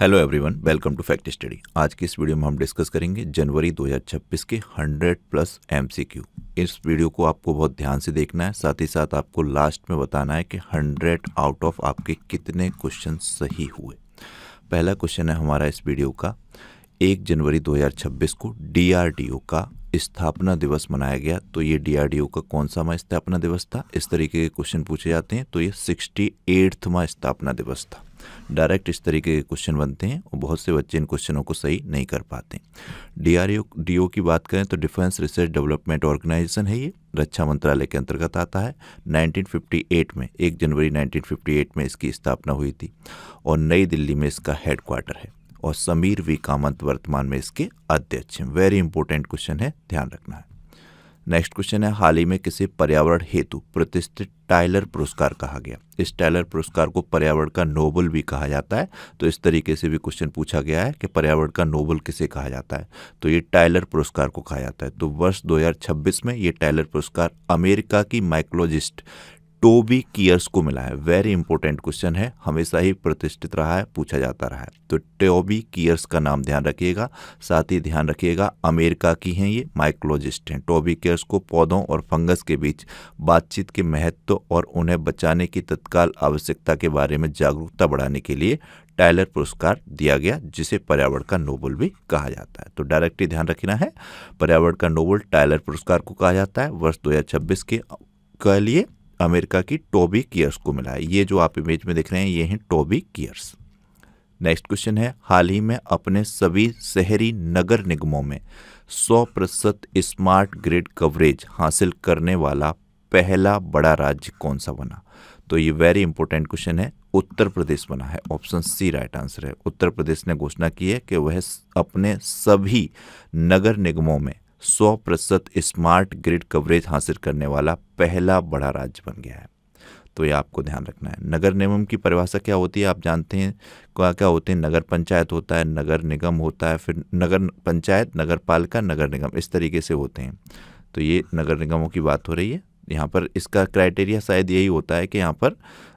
Hello everyone, welcome to Fact Study. आज की इस वीडियो में हम डिस्कस करेंगे जनवरी 2026 के 100 प्लस एमसीक्यू। इस वीडियो को आपको बहुत ध्यान से देखना है, साथ ही साथ आपको लास्ट में बताना है कि 100 आउट ऑफ आपके कितने क्वेश्चन सही हुए। पहला क्वेश्चन है हमारा इस वीडियो का, 1 जनवरी 2026 को डीआरडीओ का स्थापना दिवस मनाया गया, तो ये डीआरडीओ का कौन सा स्थापना दिवस था? इस तरीके के क्वेश्चन पूछे जाते हैं, तो ये 68वां स्थापना दिवस था। डायरेक्ट इस तरीके के क्वेश्चन बनते हैं और बहुत से बच्चे इन क्वेश्चनों को सही नहीं कर पाते। डीआरडीओ की बात करें तो डिफेंस रिसर्च डेवलपमेंट ऑर्गेनाइजेशन है, ये रक्षा मंत्रालय के अंतर्गत आता है। 1958 में 1 जनवरी 1958 में इसकी स्थापना हुई थी और नई दिल्ली में इसका हेडक्वार्टर है और समीर वी कामत वर्तमान में इसके अध्यक्ष हैं। वेरी इंपॉर्टेंट क्वेश्चन है, ध्यान रखना है। नेक्स्ट क्वेश्चन है, हाल ही में किसे पर्यावरण हेतु प्रतिष्ठित टाइलर पुरस्कार कहा गया? इस टाइलर पुरस्कार को पर्यावरण का नोबेल भी कहा जाता है, तो इस तरीके से भी क्वेश्चन पूछा गया है कि पर्यावरण का नोबेल किसे कहा जाता है, तो ये टाइलर पुरस्कार को कहा जाता है। तो वर्ष 2026 में ये टाइलर पुरस्कार अमेरिका की माइकोलॉजिस्ट टोबी कियर्स को मिला है। वेरी इंपॉर्टेंट क्वेश्चन है, हमेशा ही प्रतिष्ठित रहा है, पूछा जाता रहा है। तो टोबी कियर्स का नाम ध्यान रखिएगा, साथ ही ध्यान रखिएगा अमेरिका की हैं, ये माइकोलॉजिस्ट हैं। टोबी कियर्स को पौधों और फंगस के बीच बातचीत के महत्व और उन्हें बचाने की तत्काल आवश्यकता के बारे में जागरूकता बढ़ाने के लिए टाइलर पुरस्कार दिया गया, जिसे पर्यावरण का नोबेल भी कहा जाता है। तो डायरेक्टली ध्यान रखना है, पर्यावरण का नोबेल टाइलर पुरस्कार को कहा जाता है। वर्ष 2026 के लिए अमेरिका की टोबी कियर्स को मिला है। ये जो आप इमेज में देख रहे हैं ये हैं टोबी कियर्स। नेक्स्ट क्वेश्चन है, हाल ही में अपने सभी शहरी नगर निगमों में 100% स्मार्ट ग्रिड कवरेज हासिल करने वाला पहला बड़ा राज्य कौन सा बना? तो ये वेरी इंपॉर्टेंट क्वेश्चन है, उत्तर प्रदेश बना है। ऑप्शन सी राइट आंसर है। उत्तर प्रदेश ने घोषणा की है कि वह अपने सभी नगर निगमों में 100% स्मार्ट ग्रिड कवरेज हासिल करने वाला पहला बड़ा राज्य बन गया है। तो ये आपको ध्यान रखना है। नगर निगम की परिभाषा क्या होती है आप जानते हैं, क्या क्या होते हैं? नगर पंचायत होता है, नगर निगम होता है, फिर नगर पंचायत, नगर पालिका, नगर निगम, इस तरीके से होते हैं। तो ये नगर निगमों की बात हो रही है। यहाँ पर इसका क्राइटेरिया शायद यही होता है कि यहाँ पर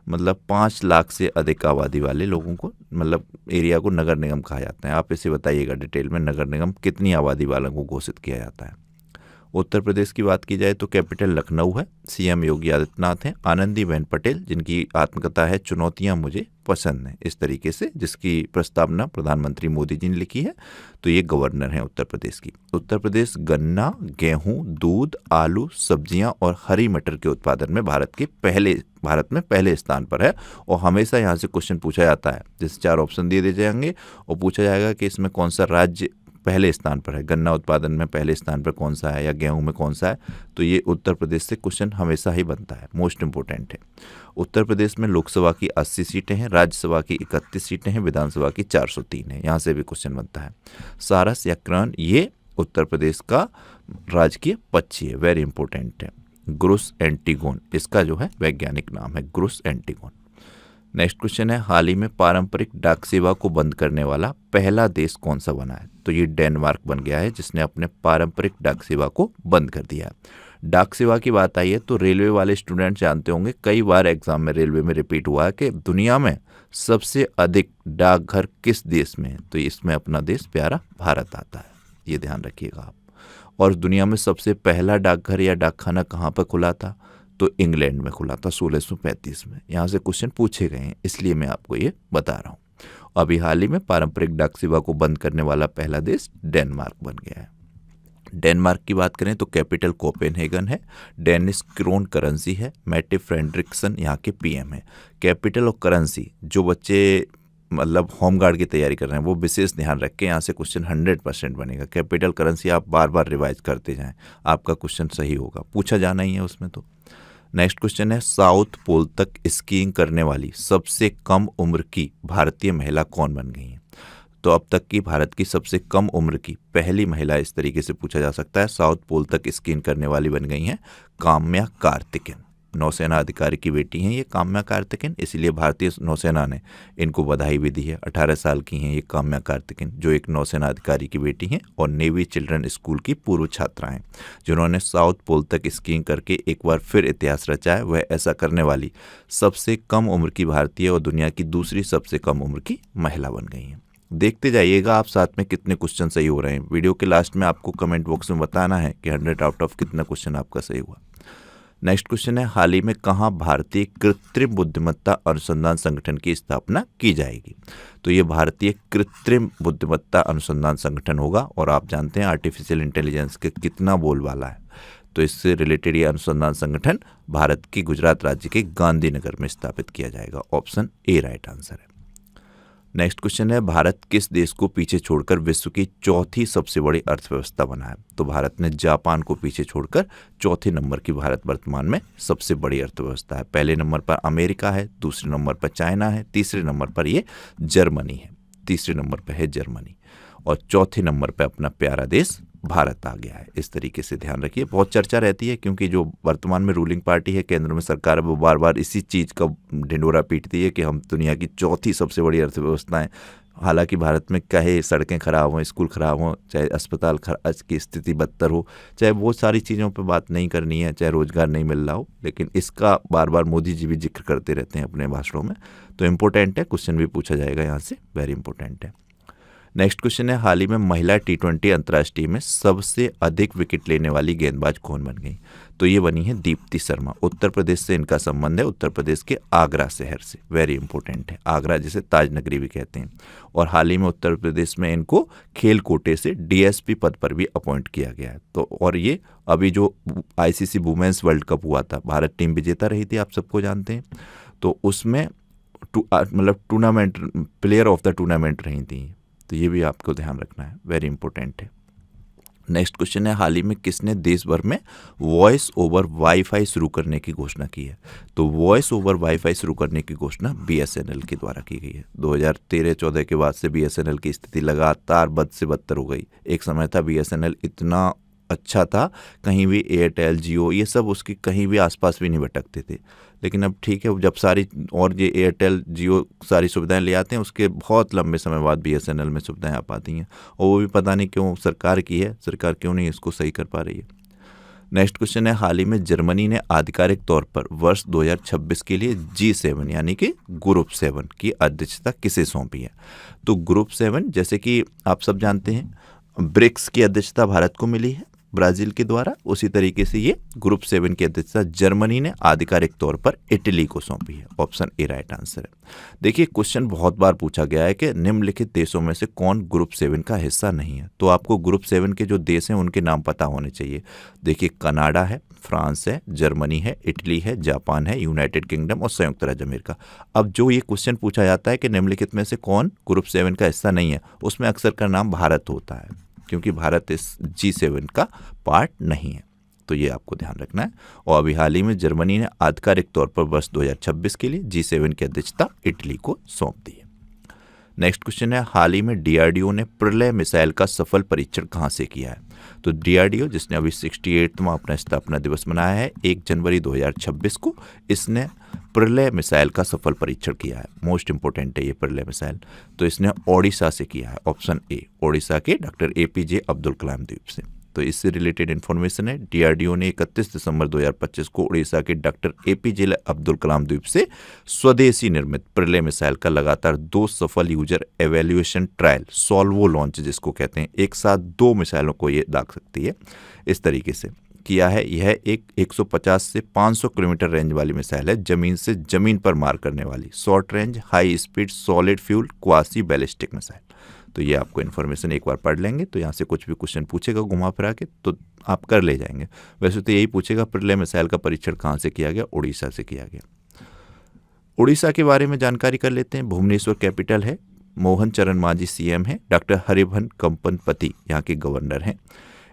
मतलब 5 लाख से अधिक आबादी वाले लोगों को, मतलब एरिया को नगर निगम कहा जाता है। आप इसे बताइएगा डिटेल में, नगर निगम कितनी आबादी वालों को घोषित किया जाता है। उत्तर प्रदेश की बात की जाए तो कैपिटल लखनऊ है, सीएम योगी आदित्यनाथ हैं, आनंदीबेन पटेल जिनकी आत्मकथा है चुनौतियां मुझे पसंद हैं, इस तरीके से, जिसकी प्रस्तावना प्रधानमंत्री मोदी जी ने लिखी है। तो ये गवर्नर हैं उत्तर प्रदेश की। उत्तर प्रदेश गन्ना, गेहूं, दूध, आलू, सब्जियां और हरी मटर के उत्पादन में भारत में पहले स्थान पर है और हमेशा यहाँ से क्वेश्चन पूछा जाता है। जैसे 4 ऑप्शन दिए जाएंगे और पूछा जाएगा कि इसमें कौन सा राज्य पहले स्थान पर है, गन्ना उत्पादन में पहले स्थान पर कौन सा है या गेहूं में कौन सा है, तो ये उत्तर प्रदेश से क्वेश्चन हमेशा ही बनता है, मोस्ट इंपोर्टेंट है। उत्तर प्रदेश में लोकसभा की 80 सीटें हैं, राज्यसभा की 31 सीटें हैं, विधानसभा की 403 है, यहाँ से भी क्वेश्चन बनता है। सारस या कर्ण ये उत्तर प्रदेश का राजकीय पक्षी है, वेरी इंपॉर्टेंट है। ग्रुस एंटीगोन इसका जो है वैज्ञानिक नाम है, ग्रुस एंटीगोन। नेक्स्ट क्वेश्चन है, हाल ही में पारंपरिक डाक सेवा को बंद करने वाला पहला देश कौन सा बना है? तो ये डेनमार्क बन गया है, जिसने अपने पारंपरिक डाक सेवा को बंद कर दिया है। डाक सेवा की बात आई है तो रेलवे वाले स्टूडेंट जानते होंगे, कई बार एग्जाम में रेलवे में रिपीट हुआ है कि दुनिया में सबसे अधिक डाकघर किस देश में है? तो इसमें अपना देश प्यारा भारत आता है, ये ध्यान रखिएगा आप। और दुनिया में सबसे पहला डाकघर या डाकखाना कहाँ पर खुला था? तो इंग्लैंड में खुला था 1635 में। यहाँ से क्वेश्चन पूछे गए हैं, इसलिए मैं आपको ये बता रहा हूँ। अभी हाल ही में पारंपरिक डाक सेवा को बंद करने वाला पहला देश डेनमार्क बन गया है। डेनमार्क की बात करें तो कैपिटल कोपेनहेगन है, डेनिश क्रोन करेंसी है, मैटे फ्रेडरिक्सन यहाँ के पीएम है। कैपिटल और करेंसी, जो बच्चे मतलब होमगार्ड की तैयारी कर रहे हैं वो विशेष ध्यान रख के यहाँ से क्वेश्चन 100% बनेगा। कैपिटल करेंसी आप बार बार रिवाइज करते जाएं, आपका क्वेश्चन सही होगा, पूछा जाना ही है उसमें। तो नेक्स्ट क्वेश्चन है, साउथ पोल तक स्कीइंग करने वाली सबसे कम उम्र की भारतीय महिला कौन बन गई है? तो अब तक की भारत की सबसे कम उम्र की पहली महिला, इस तरीके से पूछा जा सकता है। साउथ पोल तक स्कीइंग करने वाली बन गई हैं काम्या कार्तिकेयन, नौसेना अधिकारी की बेटी हैं ये काम्या कार्तिकेयन, इसलिए भारतीय नौसेना ने इनको बधाई भी दी है। 18 साल की हैं ये काम्या कार्तिकेयन, जो एक नौसेना अधिकारी की बेटी हैं और नेवी चिल्ड्रन स्कूल की पूर्व छात्रा हैं, जिन्होंने साउथ पोल तक स्कीइंग करके एक बार फिर इतिहास रचा है। वह ऐसा करने वाली सबसे कम उम्र की भारतीय और दुनिया की दूसरी सबसे कम उम्र की महिला बन गई हैं। देखते जाइएगा आप साथ में कितने क्वेश्चन सही हो रहे हैं। वीडियो के लास्ट में आपको कमेंट बॉक्स में बताना है कि 100 आउट ऑफ कितना क्वेश्चन आपका सही हुआ। नेक्स्ट क्वेश्चन है, हाल ही में कहाँ भारतीय कृत्रिम बुद्धिमत्ता अनुसंधान संगठन की स्थापना की जाएगी? तो ये भारतीय कृत्रिम बुद्धिमत्ता अनुसंधान संगठन होगा, और आप जानते हैं आर्टिफिशियल इंटेलिजेंस के कितना बोलबाला है, तो इससे रिलेटेड ये अनुसंधान संगठन भारत के गुजरात राज्य के गांधीनगर में स्थापित किया जाएगा। ऑप्शन ए राइट आंसर है। नेक्स्ट क्वेश्चन है, भारत किस देश को पीछे छोड़कर विश्व की चौथी सबसे बड़ी अर्थव्यवस्था बना है? तो भारत ने जापान को पीछे छोड़कर चौथे नंबर की भारत वर्तमान में सबसे बड़ी अर्थव्यवस्था है। पहले नंबर पर अमेरिका है, दूसरे नंबर पर चाइना है, तीसरे नंबर पर ये जर्मनी है, तीसरे नंबर पर है जर्मनी, और चौथे नंबर पर अपना प्यारा देश भारत आ गया है। इस तरीके से ध्यान रखिए। बहुत चर्चा रहती है क्योंकि जो वर्तमान में रूलिंग पार्टी है, केंद्र में सरकार है, वो बार बार इसी चीज़ का ढिंडोरा पीटती है कि हम दुनिया की चौथी सबसे बड़ी अर्थव्यवस्था हैं। हालांकि भारत में चाहे सड़कें खराब हों, स्कूल खराब हों, चाहे अस्पताल की स्थिति बदतर हो, चाहे बहुत सारी चीज़ों पर बात नहीं करनी है, चाहे रोजगार नहीं मिल रहा हो, लेकिन इसका बार बार मोदी जी भी जिक्र करते रहते हैं अपने भाषणों में। तो इम्पोर्टेंट है, क्वेश्चन भी पूछा जाएगा यहाँ से, वेरी इंपॉर्टेंट है। नेक्स्ट क्वेश्चन है, हाल ही में महिला T20 अंतर्राष्ट्रीय में सबसे अधिक विकेट लेने वाली गेंदबाज कौन बन गई? तो ये बनी है दीप्ति शर्मा। उत्तर प्रदेश से इनका संबंध है, उत्तर प्रदेश के आगरा शहर से, वेरी इंपॉर्टेंट है। आगरा जिसे ताज नगरी भी कहते हैं। और हाल ही में उत्तर प्रदेश में इनको खेल कोटे से DSP पद पर भी अपॉइंट किया गया है। तो और ये अभी जो ICC वुमेन्स वर्ल्ड कप हुआ था, भारत टीम विजेता रही थी, आप सबको जानते हैं, तो उसमें मतलब tournament player of the tournament रही थी। तो ये भी आपको ध्यान रखना है, वेरी इंपॉर्टेंट है। नेक्स्ट क्वेश्चन है, हाल ही में किसने देश भर में वॉइस ओवर वाईफाई शुरू करने की घोषणा की है? तो वॉइस ओवर वाईफाई शुरू करने की घोषणा BSNL के द्वारा की गई है। 2013-14 के बाद से BSNL की स्थिति लगातार बद से बदतर हो गई। एक समय था BSNL इतना अच्छा था, कहीं भी एयरटेल, जियो, ये सब उसकी कहीं भी आसपास भी नहीं भटकते थे। लेकिन अब ठीक है, जब सारी और ये एयरटेल, जियो सारी सुविधाएं ले आते हैं, उसके बहुत लंबे समय बाद BSNL में सुविधाएं आ पाती हैं, और वो भी पता नहीं क्यों सरकार की है, सरकार क्यों नहीं इसको सही कर पा रही है। नेक्स्ट क्वेश्चन है, हाल ही में जर्मनी ने आधिकारिक तौर पर वर्ष 2026 के लिए G7 यानी कि ग्रुप 7 की अध्यक्षता किसे सौंपी है? तो ग्रुप 7 जैसे कि आप सब जानते हैं, ब्रिक्स की अध्यक्षता भारत को मिली है ब्राजील के द्वारा, उसी तरीके से ये ग्रुप 7 की अध्यक्षता जर्मनी ने आधिकारिक तौर पर इटली को सौंपी है। ऑप्शन ए राइट आंसर है। देखिए, क्वेश्चन बहुत बार पूछा गया है कि निम्नलिखित देशों में से कौन ग्रुप 7 का हिस्सा नहीं है? तो आपको ग्रुप 7 के जो देश हैं उनके नाम पता होने चाहिए। देखिए, कनाडा है, फ्रांस है, जर्मनी है, इटली है, जापान है, यूनाइटेड किंगडम और संयुक्त राज्य अमेरिका। अब जो ये क्वेश्चन पूछा जाता है कि निम्नलिखित में से कौन ग्रुप 7 का हिस्सा नहीं है, उसमें अक्सर का नाम भारत होता है, क्योंकि भारत इस G7 का पार्ट नहीं है। तो ये आपको ध्यान रखना है। और अभी हाल ही में जर्मनी ने आधिकारिक तौर पर वर्ष 2026 के लिए G7 की अध्यक्षता इटली को सौंप दी है। नेक्स्ट क्वेश्चन है, हाल ही में DRDO ने प्रलय मिसाइल का सफल परीक्षण कहाँ से किया है? तो DRDO जिसने अभी 68वां अपना स्थापना दिवस मनाया है 1 जनवरी 2026 को, इसने प्रलय मिसाइल का सफल परीक्षण किया है। मोस्ट इंपोर्टेंट है ये प्रलय मिसाइल। तो इसने ओडिशा से किया है। ऑप्शन ए, ओडिशा के डॉक्टर APJ अब्दुल कलाम द्वीप से। तो इससे रिलेटेड इन्फॉर्मेशन है, DRDO ने 31 दिसंबर 2025 को उड़ीसा के डॉक्टर APJ अब्दुल कलाम द्वीप से स्वदेशी निर्मित प्रलय मिसाइल का लगातार 2 सफल यूजर एवेल्युएशन ट्रायल, सॉल्वो लॉन्च जिसको कहते हैं, एक साथ 2 मिसाइलों को ये दाग सकती है, इस तरीके से किया है। यह एक 150 से 500 किलोमीटर रेंज वाली मिसाइल है, जमीन से जमीन पर मार करने वाली, short range, high speed, solid fuel, quasi ballistic missile. तो ये आपको इन्फॉर्मेशन एक बार पढ़ लेंगे तो यहाँ से कुछ भी क्वेश्चन पूछेगा घुमा फिरा के तो आप कर ले जाएंगे। वैसे तो यही पूछेगा प्रलय मिसाइल का परीक्षण कहाँ से किया गया? उड़ीसा से किया गया। उड़ीसा के बारे में जानकारी कर लेते हैं। भुवनेश्वर कैपिटल है, मोहन चरण मांझी CM है, डॉक्टर हरिभन कंपनपति यहाँ के गवर्नर हैं।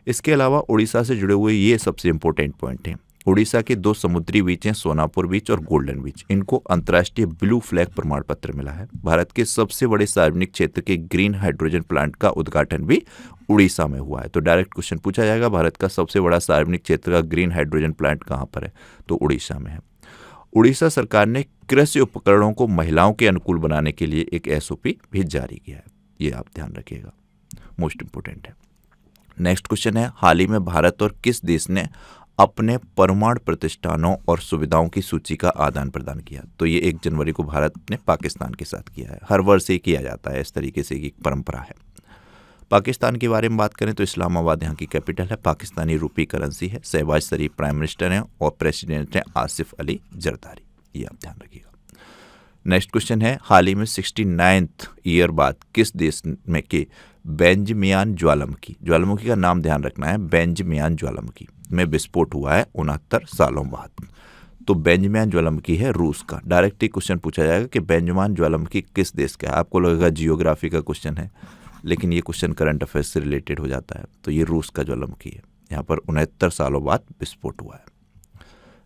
इसके अलावा उड़ीसा से जुड़े हुए ये सबसे इंपॉर्टेंट पॉइंट हैं। उड़ीसा के 2 समुद्री बीच हैं, सोनापुर बीच और गोल्डन बीच। इनको अंतर्राष्ट्रीय ब्लू फ्लैग प्रमाण पत्र मिला है। भारत के सबसे बड़े सार्वजनिक क्षेत्र के ग्रीन हाइड्रोजन प्लांट का उद्घाटन भी उड़ीसा में हुआ है। तो डायरेक्ट क्वेश्चन पूछा जाएगा, भारत का सबसे बड़ा सार्वजनिक क्षेत्र का ग्रीन हाइड्रोजन प्लांट कहाँ पर है? तो उड़ीसा में है। उड़ीसा सरकार ने कृषि उपकरणों को महिलाओं के अनुकूल बनाने के लिए एक SOP भी जारी किया है। ये आप ध्यान रखिएगा, मोस्ट इंपोर्टेंट है। नेक्स्ट क्वेश्चन है, हाल ही में भारत और किस देश ने अपने परमाणु प्रतिष्ठानों और सुविधाओं की सूची का आदान प्रदान किया। तो ये 1 जनवरी को भारत ने पाकिस्तान के साथ किया है। हर वर्ष ये किया जाता है, इस तरीके से एक परंपरा है। पाकिस्तान के बारे में बात करें तो इस्लामाबाद यहाँ की कैपिटल है। पाकिस्तानी रुपी करेंसी है। शहबाज शरीफ प्राइम मिनिस्टर हैं और प्रेसिडेंट हैं आसिफ अली जरदारी। ये आप ध्यान रखिएगा। नेक्स्ट क्वेश्चन है, हाल ही में 69th ईयर बाद किस देश में के बेंजमियान ज्वालामुखी का नाम ध्यान रखना है, बेंजमियान ज्वालामुखी में विस्फोट हुआ है 69 सालों बाद। तो बेंजमियान ज्वालामुखी है रूस का। डायरेक्ट ही क्वेश्चन पूछा जाएगा कि बेंजमियान ज्वालामुखी किस देश का है। आपको लगेगा जियोग्राफी का क्वेश्चन है, लेकिन ये क्वेश्चन करंट अफेयर्स से रिलेटेड हो जाता है। तो ये रूस का ज्वालामुखी है। यहाँ पर 69 सालों बाद विस्फोट हुआ है।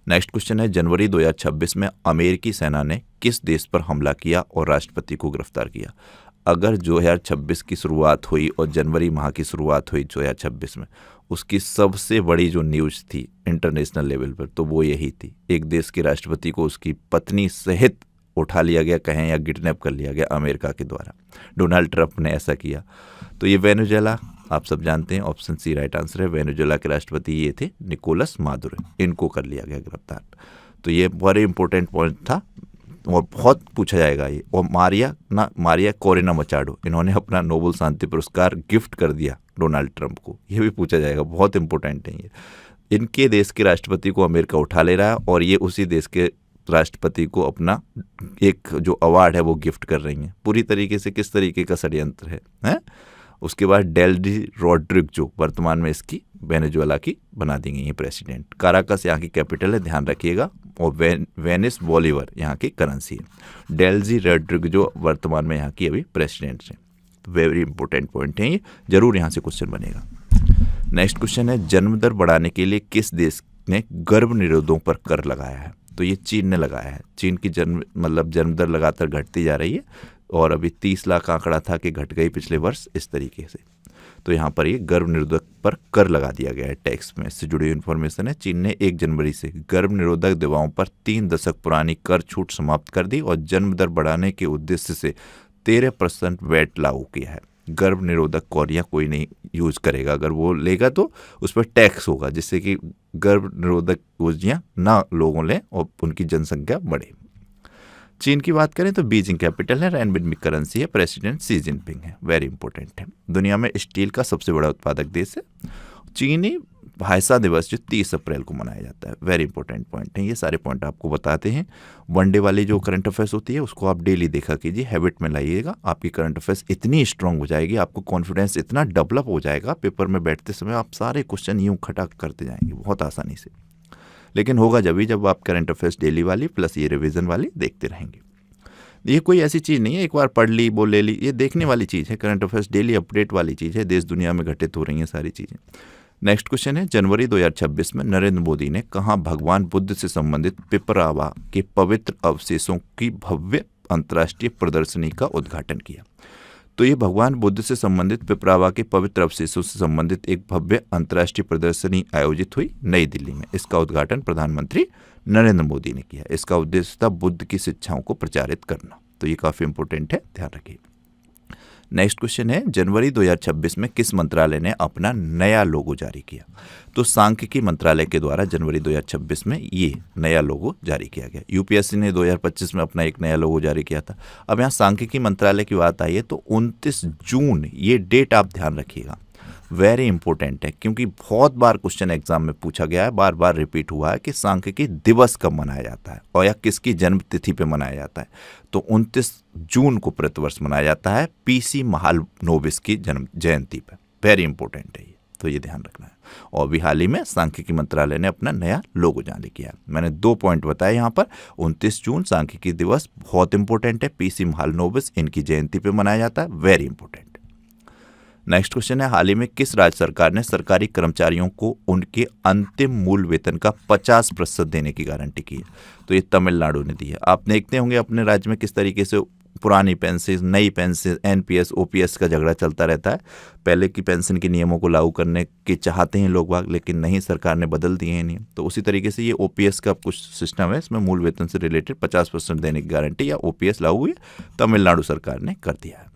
नेक्स्ट क्वेश्चन है, जनवरी 2026 में अमेरिकी सेना ने किस देश पर हमला किया और राष्ट्रपति को गिरफ्तार किया। अगर 2026 की शुरुआत हुई और जनवरी माह की शुरुआत हुई 2026 में, उसकी सबसे बड़ी जो न्यूज़ थी इंटरनेशनल लेवल पर, तो वो यही थी, एक देश के राष्ट्रपति को उसकी पत्नी सहित उठा लिया गया, कहें या किडनैप कर लिया गया अमेरिका के द्वारा। डोनाल्ड ट्रंप ने ऐसा किया। तो ये वेनेजुएला, आप सब जानते हैं, ऑप्शन सी राइट आंसर है। वेनेजुएला के राष्ट्रपति ये थे निकोलस मादुरो, इनको कर लिया गया गिरफ्तार। तो ये बड़े इंपॉर्टेंट पॉइंट था और बहुत पूछा जाएगा ये। और मारिया कोरेना मचाडो, इन्होंने अपना नोबेल शांति पुरस्कार गिफ्ट कर दिया डोनाल्ड ट्रंप को, ये भी पूछा जाएगा, बहुत इंपॉर्टेंट है ये। इनके देश के राष्ट्रपति को अमेरिका उठा ले रहा है और ये उसी देश के राष्ट्रपति को अपना एक जो अवार्ड है वो गिफ्ट कर रही हैं। पूरी तरीके से किस तरीके का षड्यंत्र है? उसके बाद डेल्सी रोड्रिग्स जो वर्तमान में इसकी वेनेजुएला की बना दी गई है प्रेसिडेंट। काराकस यहाँ की कैपिटल है, ध्यान रखिएगा। और वेनिस बोलीवर यहाँ की करेंसी है। डेल्सी रोड्रिग्स जो वर्तमान में यहाँ की अभी प्रेसिडेंट हैं। वेरी इंपॉर्टेंट पॉइंट है ये, जरूर यहाँ से क्वेश्चन बनेगा। नेक्स्ट क्वेश्चन है, जन्म दर बढ़ाने के लिए किस देश ने गर्भ निरोधों पर कर लगाया है। तो ये चीन ने लगाया है। चीन की जन्म दर लगातार घटती जा रही है और अभी 30 लाख आंकड़ा था कि घट गई पिछले वर्ष इस तरीके से। तो यहाँ पर ये गर्भ निरोधक पर कर लगा दिया गया है। टैक्स में इससे जुड़ी इन्फॉर्मेशन है। चीन ने 1 जनवरी से गर्भ निरोधक दवाओं पर 3 दशक पुरानी कर छूट समाप्त कर दी और जन्म दर बढ़ाने के उद्देश्य से 13% वैट लागू किया है। गर्भ निरोधक कौरियाँ कोई नहीं यूज करेगा, अगर वो लेगा तो उस पर टैक्स होगा, जिससे कि गर्भ निरोधक कौरियाँ ना लोगों लें और उनकी जनसंख्या बढ़े। चीन की बात करें तो बीजिंग कैपिटल है, रेनबिनमी करेंसी है, प्रेसिडेंट शी जिनपिंग है। वेरी इंपॉर्टेंट है। दुनिया में स्टील का सबसे बड़ा उत्पादक देश है। चीनी भाषा दिवस जो 30 अप्रैल को मनाया जाता है। वेरी इंपॉर्टेंट पॉइंट है। ये सारे पॉइंट आपको बताते हैं। वनडे वाली जो करंट अफेयर्स होती है उसको आप डेली देखा कीजिए, हैबिट में लाइएगा। आपकी करंट अफेयर्स इतनी स्ट्रांग हो जाएगी, आपको कॉन्फिडेंस इतना डेवलप हो जाएगा, पेपर में बैठते समय आप सारे क्वेश्चन यूँ खटा करते जाएंगे बहुत आसानी से। लेकिन होगा जब आप करंट अफेयर्स डेली वाली प्लस ये रिवीजन वाली देखते रहेंगे। ये कोई ऐसी चीज़ नहीं है एक बार पढ़ ली वो ले ली, ये देखने वाली चीज़ है। करंट अफेयर्स डेली अपडेट वाली चीज़ है। देश दुनिया में घटित हो रही हैं सारी चीज़ें। नेक्स्ट क्वेश्चन है, जनवरी 2026 में नरेंद्र मोदी ने कहाँ भगवान बुद्ध से संबंधित पिपरावा के पवित्र अवशेषों की भव्य अंतर्राष्ट्रीय प्रदर्शनी का उद्घाटन किया। तो ये भगवान बुद्ध से संबंधित पिपरावा के पवित्र अवशेषों से संबंधित एक भव्य अंतर्राष्ट्रीय प्रदर्शनी आयोजित हुई नई दिल्ली में। इसका उद्घाटन प्रधानमंत्री नरेंद्र मोदी ने किया। इसका उद्देश्य था बुद्ध की शिक्षाओं को प्रचारित करना। तो ये काफ़ी इंपॉर्टेंट है, ध्यान रखिए। नेक्स्ट क्वेश्चन है, जनवरी 2026 में किस मंत्रालय ने अपना नया लोगो जारी किया। तो सांख्यिकी मंत्रालय के द्वारा जनवरी 2026 में ये नया लोगो जारी किया गया। यूपीएससी ने 2025 में अपना एक नया लोगो जारी किया था। अब यहाँ सांख्यिकी मंत्रालय की बात आई है तो 29 जून ये डेट आप ध्यान रखिएगा, वेरी इंपॉर्टेंट है, क्योंकि बहुत बार क्वेश्चन एग्जाम में पूछा गया है, बार बार रिपीट हुआ है कि सांख्यिकी दिवस कब मनाया जाता है और या किसकी जन्म तिथि पे मनाया जाता है। तो 29 जून को प्रतिवर्ष मनाया जाता है पीसी महालनोबिस की जन्म जयंती पर। वेरी इंपॉर्टेंट है ये, तो ये ध्यान रखना है। और भी हाल ही में सांख्यिकी मंत्रालय ने अपना नया लोगो जारी किया। मैंने 2 पॉइंट बताए यहाँ पर। 29 जून सांख्यिकी दिवस बहुत इंपॉर्टेंट है, पीसी महालनोबिस इनकी जयंती पे मनाया जाता है। Very important. नेक्स्ट क्वेश्चन है, हाल ही में किस राज्य सरकार ने सरकारी कर्मचारियों को उनके अंतिम मूल वेतन का 50% देने की गारंटी की है। तो ये तमिलनाडु ने दी है। आप देखते होंगे अपने राज्य में किस तरीके से पुरानी पेंशन, नई पेंशन, एनपीएस, ओपीएस का झगड़ा चलता रहता है। पहले की पेंशन के नियमों को लागू करने के चाहते हैं लोग बाग, लेकिन नहीं, सरकार ने बदल दिए हैं नियम। तो उसी तरीके से ये ओपीएस का कुछ सिस्टम है, इसमें मूल वेतन से रिलेटेड 50% देने की गारंटी या ओपीएस लागू हुई, तमिलनाडु सरकार ने कर दिया है।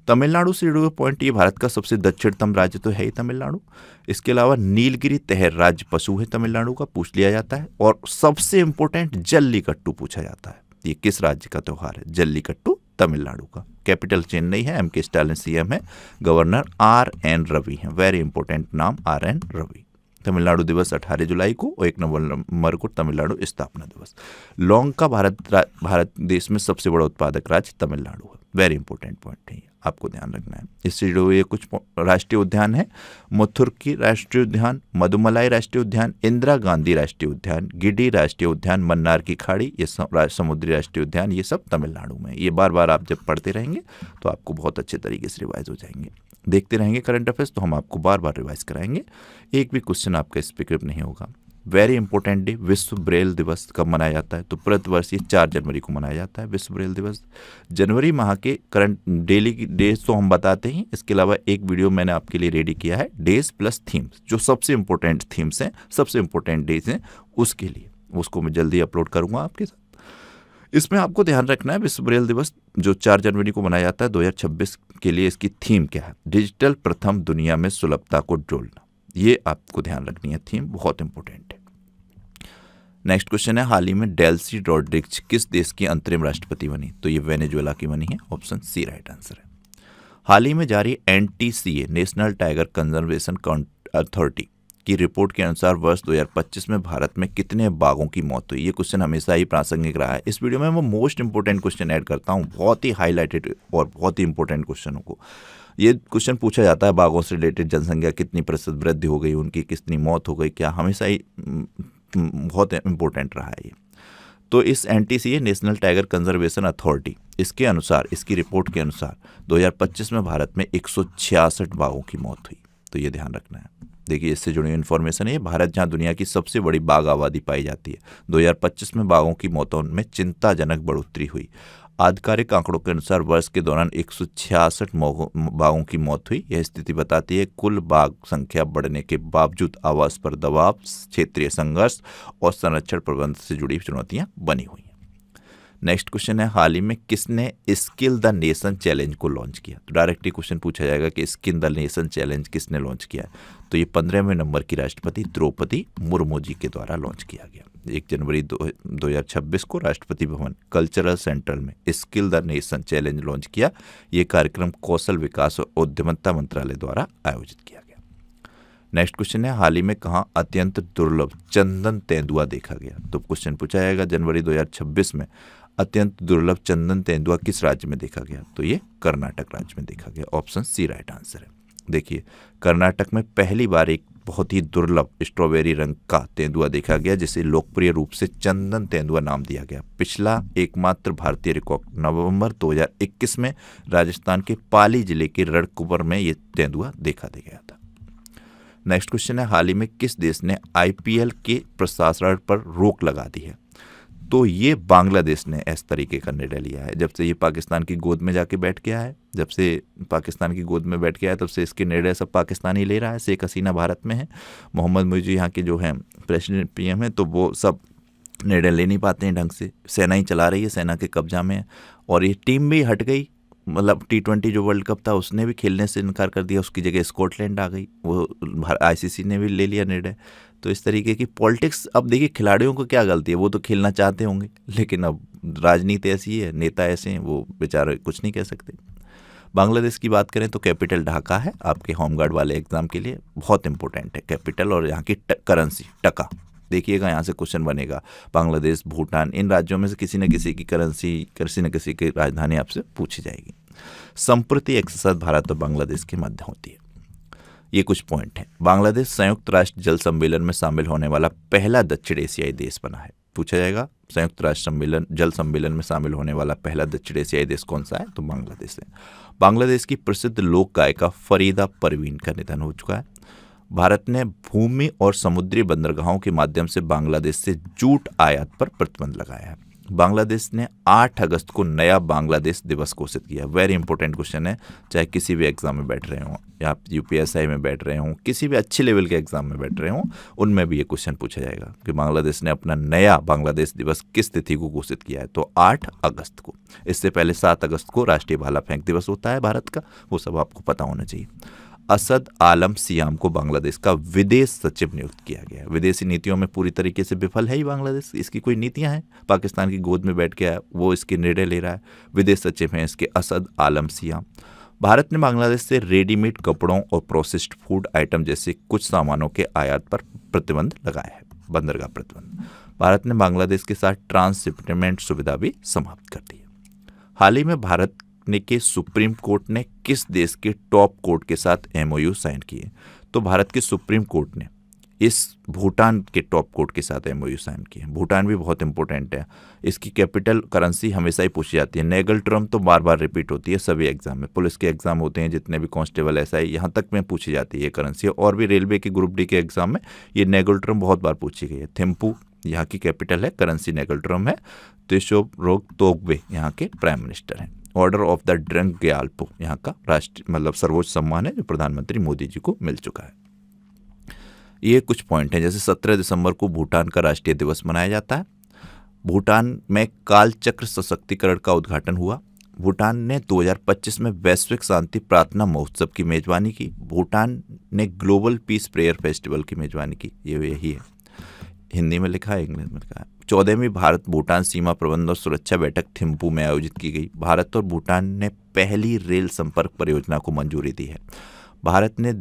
तमिलनाडु से जुड़े हुए पॉइंट, ये भारत का सबसे दक्षिणतम राज्य तो है ही तमिलनाडु। इसके अलावा नीलगिरी तहर राज्य पशु है तमिलनाडु का, पूछ लिया जाता है। और सबसे इंपॉर्टेंट जल्लीकट्टू पूछा जाता है, ये किस राज्य का त्यौहार है? जल्लीकट्टू तमिलनाडु का। कैपिटल चेन्नई है, एम के स्टालिन सीएम है, गवर्नर RN रवि है, वेरी इंपॉर्टेंट नाम RN रवि। तमिलनाडु दिवस 18 जुलाई को और 1 नवंबर को तमिलनाडु स्थापना दिवस। लौंग का भारत देश में सबसे बड़ा उत्पादक राज्य तमिलनाडु है, वेरी इंपॉर्टेंट पॉइंट है, आपको ध्यान रखना है। इससे जुड़े हुए कुछ राष्ट्रीय उद्यान है, मुथुरकी राष्ट्रीय उद्यान, मधुमलाई राष्ट्रीय उद्यान, इंदिरा गांधी राष्ट्रीय उद्यान, गिडी राष्ट्रीय उद्यान, मन्नार की खाड़ी, ये समुद्री राष्ट्रीय उद्यान, ये सब तमिलनाडु में। ये बार बार आप जब पढ़ते रहेंगे तो आपको बहुत अच्छे तरीके से रिवाइज हो जाएंगे। देखते रहेंगे करंट अफेयर्स, तो हम आपको बार बार रिवाइज कराएंगे, एक भी क्वेश्चन आपका स्किप नहीं होगा। वेरी इंपॉर्टेंट डे, विश्व ब्रेल दिवस कब मनाया जाता है? तो प्रतिवर्ष ये 4 जनवरी को मनाया जाता है विश्व ब्रेल दिवस। जनवरी माह के करंट डेली डेज तो हम बताते हैं, इसके अलावा एक वीडियो मैंने आपके लिए रेडी किया है, डेज प्लस थीम्स, जो सबसे इंपॉर्टेंट थीम्स हैं, सबसे इंपॉर्टेंट डेज हैं, उसके लिए उसको मैं जल्दी अपलोड करूँगा आपके साथ। इसमें आपको ध्यान रखना है, विश्व ब्रेल दिवस जो 4 जनवरी को मनाया जाता है 2026 के लिए, इसकी थीम क्या है? डिजिटल प्रथम दुनिया में सुलभता को जोड़ना, ये आपको ध्यान रखनी है, थीम बहुत इंपॉर्टेंट है। नेक्स्ट क्वेश्चन है, हाल ही में डेल्सी रॉड्रिग्ज किस देश की अंतरिम राष्ट्रपति बनी? तो ये वेनेजुएला की बनी है, ऑप्शन सी राइट आंसर है। हाल ही में जारी NTCA national tiger conservation authority की रिपोर्ट के अनुसार वर्ष 2025 में भारत में कितने बाघों की मौत हुई? ये क्वेश्चन हमेशा ही प्रासंगिक रहा है। इस वीडियो में मैं मोस्ट इंपोर्टेंट क्वेश्चन ऐड करता हूँ, बहुत ही हाईलाइटेड और बहुत ही इंपॉर्टेंट क्वेश्चनों को। ये क्वेश्चन पूछा जाता है, बाघों से रिलेटेड जनसंख्या कितनी प्रतिशत वृद्धि हो गई, उनकी कितनी मौत हो गई, क्या, हमेशा ही बहुत इंपॉर्टेंट रहा है ये। तो इस NTCA national tiger conservation authority, इसके अनुसार, इसकी रिपोर्ट के अनुसार 2025 में भारत में 166 बाघों की मौत हुई। तो ये ध्यान रखना है। देखिए, इससे जुड़ी इन्फॉर्मेशन है, भारत जहां दुनिया की सबसे बड़ी बाघ आबादी पाई जाती है, 2025 में बाघों की मौतों में चिंताजनक बढ़ोतरी हुई। आधिकारिक आंकड़ों के अनुसार वर्ष के दौरान 166 बाघों की मौत हुई। यह स्थिति बताती है कुल बाघ संख्या बढ़ने के बावजूद आवास पर दबाव, क्षेत्रीय संघर्ष और संरक्षण प्रबंध से जुड़ी चुनौतियां बनी हुई हैं। नेक्स्ट क्वेश्चन है, हाल ही में किसने स्किल द नेशन चैलेंज को लॉन्च किया? तो डायरेक्टली क्वेश्चन पूछा जाएगा कि स्किल द नेशन चैलेंज किसने लॉन्च किया है? तो ये 15वें नंबर की राष्ट्रपति द्रौपदी मुर्मू जी के द्वारा लॉन्च किया गया। 1 जनवरी 2026 को राष्ट्रपति भवन कल्चरल सेंटर में skill the nation challenge launch किया। ये कार्यक्रम कौशल विकास और उद्यमिता मंत्रालय द्वारा आयोजित किया गया। नेक्स्ट क्वेश्चन है, हाल ही में कहाँ अत्यंत दुर्लभ चंदन तेंदुआ देखा गया? तो क्वेश्चन पूछा जाएगा, जनवरी 2026 में अत्यंत दुर्लभ चंदन तेंदुआ किस राज्य में देखा गया? तो ये कर्नाटक राज्य में देखा गया, ऑप्शन सी राइट आंसर है। देखिए, कर्नाटक में पहली बार एक बहुत ही दुर्लभ स्ट्रॉबेरी रंग का तेंदुआ देखा गया, जिसे लोकप्रिय रूप से चंदन तेंदुआ नाम दिया गया। पिछला एकमात्र भारतीय रिकॉर्ड नवंबर 2021 में राजस्थान के पाली जिले के रणकुंवर में ये तेंदुआ देखा गया था। नेक्स्ट क्वेश्चन है, हाल ही में किस देश ने IPL के प्रसारण पर रोक लगा दी है? तो ये बांग्लादेश ने इस तरीके का निर्णय लिया है। जब से ये पाकिस्तान की गोद में जाके बैठ गया है, जब से पाकिस्तान की गोद में बैठ गया है, तब से इसके निर्णय सब पाकिस्तान ही ले रहा है। शेख हसीना भारत में है, मोहम्मद मुर्सी यहाँ के जो हैं प्रेसिडेंट PM हैं, तो वो सब निर्णय ले नहीं पाते हैं ढंग से। सेना ही चला रही है, सेना के कब्जा में है। और ये टीम भी हट गई, मतलब T20 जो वर्ल्ड कप था उसने भी खेलने से इनकार कर दिया, उसकी जगह स्कॉटलैंड आ गई, वो ICC ने भी ले लिया निर्णय। तो इस तरीके की पॉलिटिक्स, अब देखिए खिलाड़ियों को क्या गलती है, वो तो खेलना चाहते होंगे, लेकिन अब राजनीति ऐसी है, नेता ऐसे हैं, वो बेचारे कुछ नहीं कह सकते। बांग्लादेश की बात करें तो कैपिटल ढाका है, आपके होमगार्ड वाले एग्जाम के लिए बहुत इंपॉर्टेंट है कैपिटल, और यहाँ की करेंसी टका। देखिएगा, यहाँ से क्वेश्चन बनेगा, बांग्लादेश, भूटान, इन राज्यों में से किसी न किसी की करेंसी, किसी न किसी की राजधानी आपसे पूछी जाएगी। संप्रति एक्सरसाइज भारत और बांग्लादेश के मध्य होती है। ये कुछ पॉइंट हैं। बांग्लादेश संयुक्त राष्ट्र जल सम्मेलन में शामिल होने वाला पहला दक्षिण एशियाई देश बना है। पूछा जाएगा, संयुक्त राष्ट्र जल सम्मेलन में शामिल होने वाला पहला दक्षिण एशियाई देश कौन सा है? तो बांग्लादेश है। बांग्लादेश की प्रसिद्ध लोक गायिका फरीदा परवीन का निधन हो चुका है। भारत ने भूमि और समुद्री बंदरगाहों के माध्यम से बांग्लादेश से जूट आयात पर प्रतिबंध लगाया है। बांग्लादेश ने 8 अगस्त को नया बांग्लादेश दिवस घोषित किया। वेरी इंपॉर्टेंट क्वेश्चन है, चाहे किसी भी एग्जाम में बैठ रहे हों या आप यूपीएसआई में बैठ रहे हों, किसी भी अच्छे लेवल के एग्जाम में बैठ रहे हों, उनमें भी ये क्वेश्चन पूछा जाएगा कि बांग्लादेश ने अपना नया बांग्लादेश दिवस किस तिथि को घोषित किया है। तो 8 अगस्त को। इससे पहले 7 अगस्त को राष्ट्रीय भाला फेंक दिवस होता है भारत का, वो सब आपको पता होना चाहिए। असद आलम सियाम को बांग्लादेश का विदेश सचिव नियुक्त किया गया है। विदेशी नीतियों में पूरी तरीके से विफल है ही बांग्लादेश, इसकी कोई नीतियां हैं, पाकिस्तान की गोद में बैठ के वो इसके निर्णय ले रहा है। विदेश सचिव हैं इसके असद आलम सियाम। भारत ने बांग्लादेश से रेडीमेड कपड़ों और प्रोसेस्ड फूड आइटम जैसे कुछ सामानों के आयात पर प्रतिबंध लगाया है, बंदरगाह प्रतिबंध। भारत ने बांग्लादेश के साथ ट्रांसशिपमेंट सुविधा भी समाप्त कर दी है। हाल ही में भारत के सुप्रीम कोर्ट ने किस देश के टॉप कोर्ट के साथ एमओयू साइन किए? तो भारत के सुप्रीम कोर्ट ने इस भूटान के टॉप कोर्ट के साथ एमओयू साइन किए। भूटान भी बहुत इंपॉर्टेंट है, इसकी कैपिटल करेंसी हमेशा ही पूछी जाती है। नेगल टर्म तो बार बार रिपीट होती है सभी एग्जाम में, पुलिस के एग्जाम होते हैं जितने भी कांस्टेबल ऐसा ही, यहाँ तक में पूछी जाती है करेंसी। और भी रेलवे के ग्रुप डी के एग्जाम में ये नेगल टर्म बहुत बार पूछी गई है। थिम्पू यहाँ की कैपिटल है, करेंसी नेगल टर्म है। त्रिशोरोग तोगबे यहाँ के प्राइम मिनिस्टर हैं। Order of the drunk Gyalpo यहाँ का राष्ट्रीय मतलब सर्वोच्च सम्मान है जो प्रधानमंत्री मोदी जी को मिल चुका है। ये कुछ पॉइंट हैं, जैसे 17 दिसंबर को भूटान का राष्ट्रीय दिवस मनाया जाता है। भूटान में कालचक्र सशक्तिकरण का उद्घाटन हुआ। भूटान ने 2025 में वैश्विक शांति प्रार्थना महोत्सव की मेजबानी की। भूटान ने ग्लोबल पीस प्रेयर फेस्टिवल की मेजबानी की। ये यही है, हिंदी में लिखा है, इंग्लिश में लिखा है। 14वीं भारत भूटान सीमा प्रबंध और सुरक्षा बैठक थिम्पू में आयोजित की गई। भारत और भूटान ने पहली रेल संपर्क परियोजना को मंजूरी दी है। भारत ने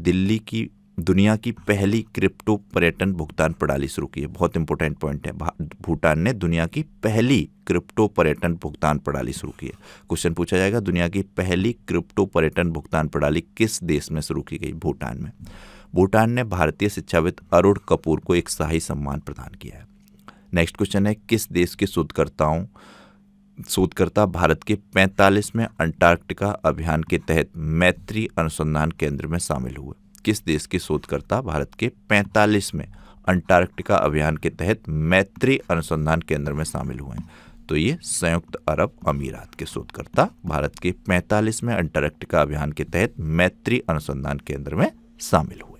दुनिया की पहली क्रिप्टो पर्यटन भुगतान प्रणाली शुरू की है। बहुत इंपॉर्टेंट पॉइंट है, भूटान ने दुनिया की पहली क्रिप्टो पर्यटन भुगतान प्रणाली शुरू की है। क्वेश्चन पूछा जाएगा, दुनिया की पहली क्रिप्टो पर्यटन भुगतान प्रणाली किस देश में शुरू की गई? भूटान में। भूटान ने भारतीय शिक्षाविद अरुण कपूर को एक शाही सम्मान प्रदान किया है। नेक्स्ट क्वेश्चन है, किस देश के शोधकर्ता भारत के 45वें अंटार्कटिका अभियान के तहत मैत्री अनुसंधान केंद्र में शामिल हुए? किस देश के शोधकर्ता भारत के 45वें अंटार्कटिका अभियान के तहत मैत्री अनुसंधान केंद्र में शामिल हुए? तो ये संयुक्त अरब अमीरात के शोधकर्ता भारत के 45वें अंटार्कटिका अभियान के तहत मैत्री अनुसंधान केंद्र में शामिल हुए।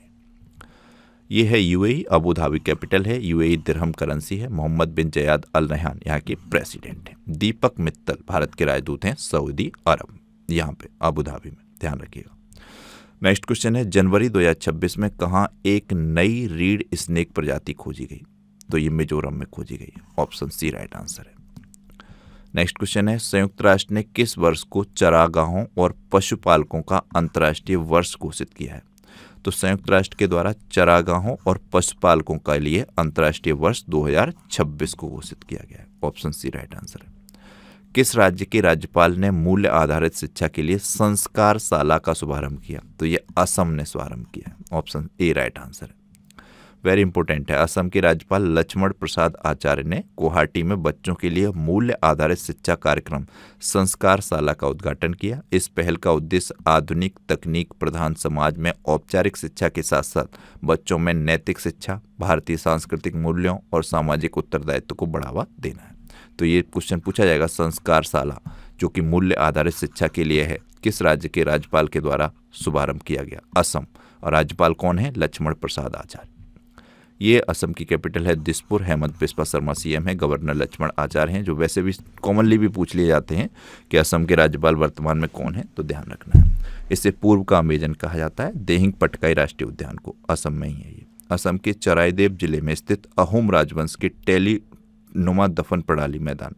ये है यूएई, अबू धाबी कैपिटल है, यूएई दिरहम करेंसी है। मोहम्मद बिन जयाद अल नहयान यहाँ के प्रेसिडेंट हैं। दीपक मित्तल भारत के राजदूत हैं सऊदी अरब, यहाँ पे अबू धाबी में, ध्यान रखिएगा। नेक्स्ट क्वेश्चन है, जनवरी 2026 में कहाँ एक नई रीड स्नेक प्रजाति खोजी गई? तो ये मिजोरम में खोजी गई है। ऑप्शन सी राइट आंसर है। नेक्स्ट क्वेश्चन है, संयुक्त राष्ट्र ने किस वर्ष को चरागाहों और पशुपालकों का अंतर्राष्ट्रीय वर्ष घोषित किया है? तो संयुक्त राष्ट्र के द्वारा चरागाहों और पशुपालकों के लिए अंतर्राष्ट्रीय वर्ष 2026 को घोषित किया गया है। ऑप्शन सी राइट आंसर है। किस राज्य के राज्यपाल ने मूल्य आधारित शिक्षा के लिए संस्कारशाला का शुभारंभ किया? तो ये असम ने शुभारंभ किया है। ऑप्शन ए राइट आंसर है। वेरी इंपॉर्टेंट है, असम के राज्यपाल लक्ष्मण प्रसाद आचार्य ने गुवाहाटी में बच्चों के लिए मूल्य आधारित शिक्षा कार्यक्रम संस्कारशाला का उद्घाटन किया। इस पहल का उद्देश्य आधुनिक तकनीक प्रधान समाज में औपचारिक शिक्षा के साथ साथ बच्चों में नैतिक शिक्षा, भारतीय सांस्कृतिक मूल्यों और सामाजिक उत्तरदायित्व को बढ़ावा देना है। तो ये क्वेश्चन पूछा जाएगा, संस्कारशाला जो कि मूल्य आधारित शिक्षा के लिए है, किस राज्य के राज्यपाल के द्वारा शुभारंभ किया गया? असम। और राज्यपाल कौन है? लक्ष्मण प्रसाद आचार्य। ये असम की कैपिटल है दिसपुर। हेमंत बिस्वा शर्मा सीएम है, गवर्नर लक्ष्मण आचार्य हैं, जो वैसे भी कॉमनली भी पूछ लिए जाते हैं कि असम के राज्यपाल वर्तमान में कौन है, तो ध्यान रखना है। इससे पूर्व का अमेजन कहा जाता है देहिंग पटकाई राष्ट्रीय उद्यान को, असम में ही है ये। असम के चराइदेव जिले में स्थित अहोम राजवंश के टेली नुमा दफन प्रणाली मैदान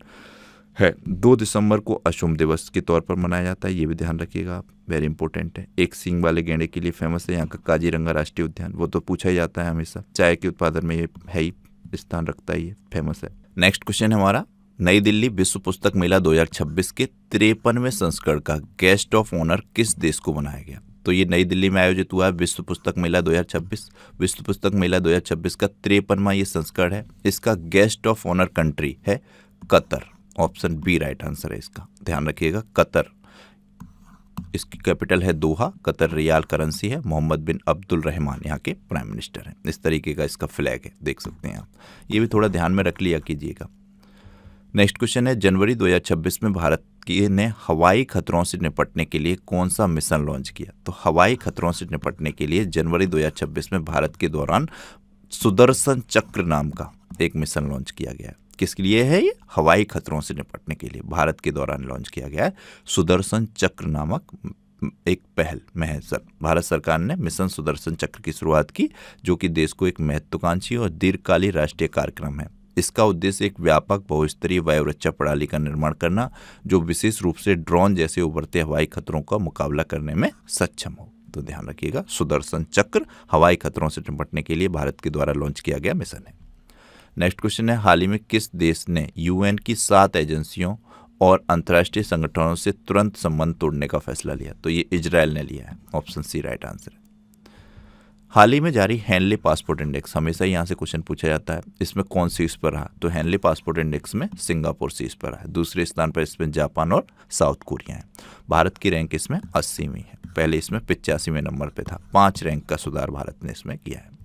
है। 2 दिसंबर को अशुम दिवस के तौर पर मनाया जाता है, ये भी ध्यान रखिएगा आप, वेरी इंपॉर्टेंट है। एक सींग वाले गैंडे के लिए फेमस है यहाँ का काजीरंगा राष्ट्रीय उद्यान, वो तो पूछा ही जाता है हमेशा। चाय के उत्पादन में ये है ही, स्थान रखता है, ये फेमस है। नेक्स्ट क्वेश्चन है हमारा, नई दिल्ली विश्व पुस्तक मेला 2026 के 53वें संस्करण का गेस्ट ऑफ ऑनर किस देश को बनाया गया? तो ये नई दिल्ली में आयोजित हुआ है विश्व पुस्तक मेला 2026। विश्व पुस्तक मेला 2026 का 53वां ये संस्करण है। इसका गेस्ट ऑफ ऑनर कंट्री है Qatar. Option B right answer है इसका, ध्यान रखिएगा, कतर। इसकी कैपिटल है दोहा, कतर रियाल करेंसी है। मोहम्मद बिन अब्दुल रहमान यहाँ के प्राइम मिनिस्टर हैं। इस तरीके का इसका फ्लैग है, देख सकते हैं आप, ये भी थोड़ा ध्यान में रख लिया कीजिएगा। नेक्स्ट क्वेश्चन है, जनवरी 2026 में भारत ने हवाई खतरों से निपटने के लिए कौन सा मिशन लॉन्च किया? तो हवाई खतरों से निपटने के लिए जनवरी 2026 में भारत के दौरान सुदर्शन चक्र नाम का एक मिशन लॉन्च किया गया है। किसके लिए है ये? हवाई खतरों से निपटने के लिए भारत के दौरान लॉन्च किया गया है सुदर्शन चक्र नामक एक पहल में। भारत सरकार ने मिशन सुदर्शन चक्र की शुरुआत की, जो कि देश को एक महत्वाकांक्षी और दीर्घकालीन राष्ट्रीय कार्यक्रम है। इसका उद्देश्य एक व्यापक बहुस्तरीय वायुरक्षा प्रणाली का निर्माण करना, जो विशेष रूप से ड्रोन जैसे उभरते हवाई खतरों का मुकाबला करने में सक्षम हो। तो ध्यान रखिएगा, सुदर्शन चक्र हवाई खतरों से निपटने के लिए भारत के द्वारा लॉन्च किया गया मिशन है। नेक्स्ट क्वेश्चन है, हाल ही में किस देश ने यूएन की 7 एजेंसियों और अंतर्राष्ट्रीय संगठनों से तुरंत संबंध तोड़ने का फैसला लिया? तो ये इजराइल ने लिया है। ऑप्शन सी राइट आंसर है। हाल ही में जारी हेनली पासपोर्ट इंडेक्स, हमेशा यहाँ से क्वेश्चन पूछा जाता है, इसमें कौन शीर्ष पर रहा? तो हेनली पासपोर्ट इंडेक्स में सिंगापुर शीर्ष पर है। दूसरे स्थान पर इसमें जापान और साउथ कोरिया है। भारत की रैंक इसमें 80वीं है, पहले इसमें 85वें नंबर पे था। 5 रैंक का सुधार भारत ने इसमें किया है।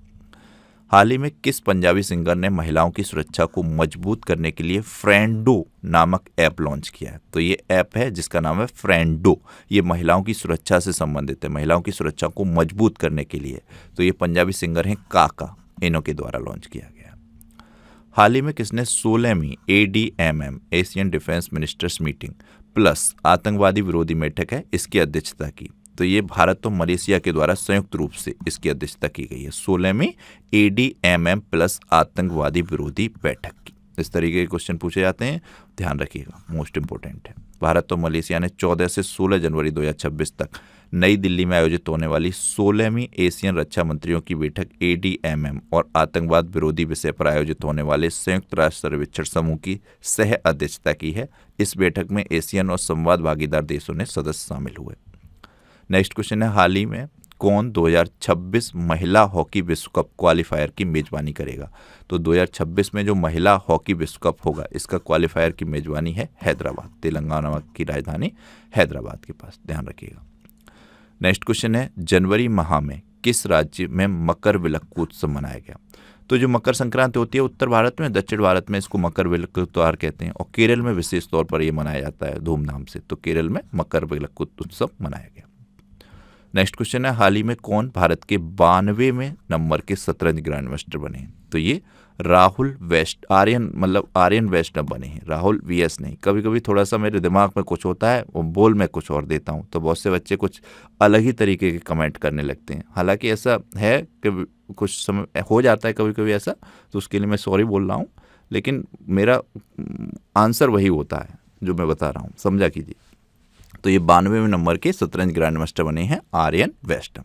हाल ही में किस पंजाबी सिंगर ने महिलाओं की सुरक्षा को मजबूत करने के लिए फ्रेंडो नामक ऐप लॉन्च किया है? तो ये ऐप है जिसका नाम है फ्रेंडो। ये महिलाओं की सुरक्षा से संबंधित है, महिलाओं की सुरक्षा को मजबूत करने के लिए। तो ये पंजाबी सिंगर हैं काका, इन्हों के द्वारा लॉन्च किया गया। हाल ही में किसने 16वीं ADMM Asian defence ministers meeting plus आतंकवादी विरोधी बैठक है, इसकी अध्यक्षता की? तो ये भारत और मलेशिया के द्वारा संयुक्त रूप से इसकी अध्यक्षता की गई है, 16वीं ADMM प्लस आतंकवादी विरोधी बैठक की। इस तरीके के क्वेश्चन पूछे जाते हैं, ध्यान रखिएगा, मोस्ट इंपोर्टेंट है। भारत और मलेशिया ने 14 से 16 जनवरी 2026 तक नई दिल्ली में आयोजित होने वाली 16वीं एशियन रक्षा मंत्रियों की बैठक ADMM और आतंकवाद विरोधी विषय पर आयोजित होने वाले संयुक्त राष्ट्र सर्वेक्षण समूह की सह अध्यक्षता की है। इस बैठक में एशियन और संवाद भागीदार देशों ने सदस्य शामिल हुए। नेक्स्ट क्वेश्चन है, हाल ही में कौन 2026 महिला हॉकी विश्व कप क्वालिफायर की मेजबानी करेगा? तो 2026 में जो महिला हॉकी विश्व कप होगा, इसका क्वालिफायर की मेजबानी है हैदराबाद, तेलंगाना की राजधानी हैदराबाद के पास, ध्यान रखिएगा। नेक्स्ट क्वेश्चन है, जनवरी माह में किस राज्य में मकर विलक्कू उत्सव मनाया गया? तो जो मकर संक्रांति होती है उत्तर भारत में, दक्षिण भारत में इसको मकर विलक्कू त्योहार कहते हैं, और केरल में विशेष तौर पर यह मनाया जाता है धूमधाम से। तो केरल में मकर विलक्कू उत्सव मनाया गया। नेक्स्ट क्वेश्चन है, हाल ही में कौन भारत के 92वें नंबर के शतरंज ग्रैंड मास्टर बने हैं? तो ये राहुल आर्यन वैष्णव बने हैं, राहुल VS नहीं। कभी कभी थोड़ा सा मेरे दिमाग में कुछ होता है और बोल मैं कुछ और देता हूँ, तो बहुत से बच्चे कुछ अलग ही तरीके के कमेंट करने लगते हैं। हालांकि ऐसा है कि कुछ समय हो जाता है कभी कभी ऐसा, तो उसके लिए मैं सॉरी बोल रहा हूँ, लेकिन मेरा आंसर वही होता है जो मैं बता रहा हूँ, समझा कीजिए। तो ये 92वें नंबर के शतरंज ग्रैंड मास्टर बने हैं आर्यन वैष्णव,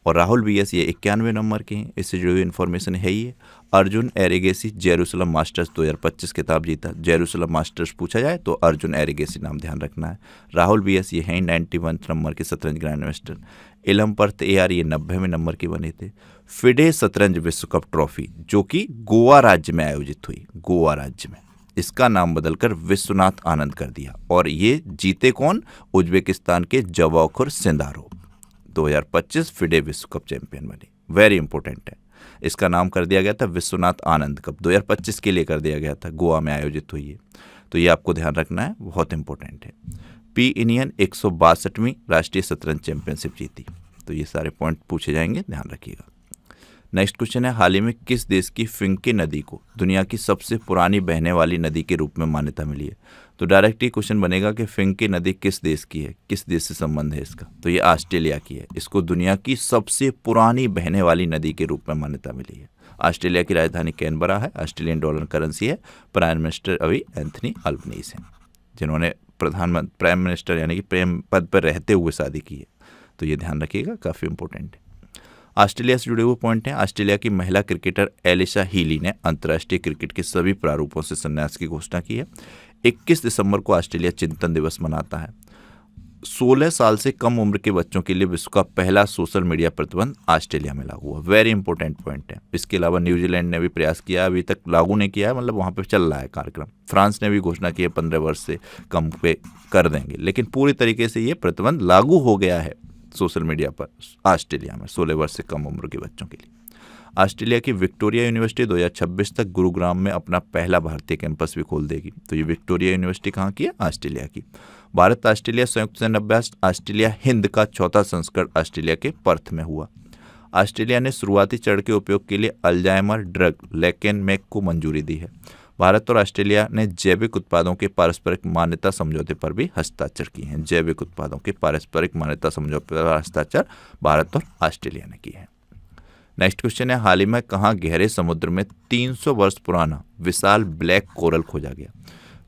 और राहुल VS ये 91वें नंबर के हैं। इससे जुड़ी हुई इन्फॉर्मेशन है ये। अर्जुन एरिगेसी जेरूसलम मास्टर्स 2025 खिताब जीता। जेरूसलम मास्टर्स पूछा जाए तो अर्जुन एरिगेसी नाम ध्यान रखना है। राहुल VS ये हैं 91 नंबर के शतरंज ग्रैंड मास्टर। इलम पर्थ AR ये 90वें नंबर के बने थे। फिडे शतरंज विश्व कप ट्रॉफी जो कि गोवा राज्य में आयोजित हुई, गोवा राज्य में, इसका नाम बदलकर विश्वनाथ आनंद कर दिया। और ये जीते कौन? उज्बेकिस्तान के जवाखुर सिंदारोव 2025 फिडे विश्व कप चैंपियन बने। वेरी इंपॉर्टेंट है, इसका नाम कर दिया गया था विश्वनाथ आनंद कप, 2025 के लिए कर दिया गया था, गोवा में आयोजित हुई है। तो ये आपको ध्यान रखना है, बहुत इंपॉर्टेंट है। पी इंडियन 162वीं राष्ट्रीय शतरंज चैंपियनशिप जीती। तो ये सारे पॉइंट पूछे जाएंगे, ध्यान रखिएगा। नेक्स्ट क्वेश्चन है, हाल ही में किस देश की फिंके नदी को दुनिया की सबसे पुरानी बहने वाली नदी के रूप में मान्यता मिली है? तो डायरेक्ट ही क्वेश्चन बनेगा कि फिंके नदी किस देश की है, किस देश से संबंध है इसका? तो ये ऑस्ट्रेलिया की है। इसको दुनिया की सबसे पुरानी बहने वाली नदी के रूप में मान्यता मिली है। ऑस्ट्रेलिया की राजधानी कैनबरा है, ऑस्ट्रेलियन डॉलर करेंसी है। प्राइम मिनिस्टर अभी एंथनी अल्बनीज़ हैं, जिन्होंने प्राइम मिनिस्टर यानी कि प्रेम पद पर रहते हुए शादी की है। तो ये ध्यान रखिएगा, काफ़ी इंपॉर्टेंट है। ऑस्ट्रेलिया से जुड़े हुए पॉइंट हैं। ऑस्ट्रेलिया की महिला क्रिकेटर एलिशा हीली ने अंतर्राष्ट्रीय क्रिकेट के सभी प्रारूपों से संन्यास की घोषणा की है। 21 दिसंबर को ऑस्ट्रेलिया चिंतन दिवस मनाता है। 16 साल से कम उम्र के बच्चों के लिए विश्व का पहला सोशल मीडिया प्रतिबंध ऑस्ट्रेलिया में लागू हुआ। वेरी इंपॉर्टेंट पॉइंट है। इसके अलावा न्यूजीलैंड ने भी प्रयास किया, अभी तक लागू नहीं किया है, मतलब वहाँ पे चल रहा है कार्यक्रम। फ्रांस ने भी घोषणा की है 15 वर्ष से कम पे कर देंगे, लेकिन पूरी तरीके से ये प्रतिबंध लागू हो गया है सोशल मीडिया पर ऑस्ट्रेलिया में 16 वर्ष से कम उम्र के बच्चों के लिए। ऑस्ट्रेलिया की विक्टोरिया यूनिवर्सिटी 2026 तक गुरुग्राम में अपना पहला भारतीय कैंपस भी खोल देगी। तो ये विक्टोरिया यूनिवर्सिटी कहाँ की है? ऑस्ट्रेलिया की। भारत ऑस्ट्रेलिया संयुक्त सैन्य अभ्यास ऑस्ट्रेलिया हिंद का चौथा संस्करण ऑस्ट्रेलिया के पर्थ में हुआ। ऑस्ट्रेलिया ने शुरुआती चरण के उपयोग के लिए अल्जाइमर ड्रग लेकेनमेक को मंजूरी दी है। भारत और ऑस्ट्रेलिया ने जैविक उत्पादों के पारस्परिक मान्यता समझौते पर भी हस्ताक्षर किए हैं। जैविक उत्पादों के पारस्परिक मान्यता समझौते पर हस्ताक्षर भारत और ऑस्ट्रेलिया ने किए हैं। नेक्स्ट क्वेश्चन है, हाल ही में कहाँ गहरे समुद्र में 300 वर्ष पुराना विशाल ब्लैक कोरल खोजा गया?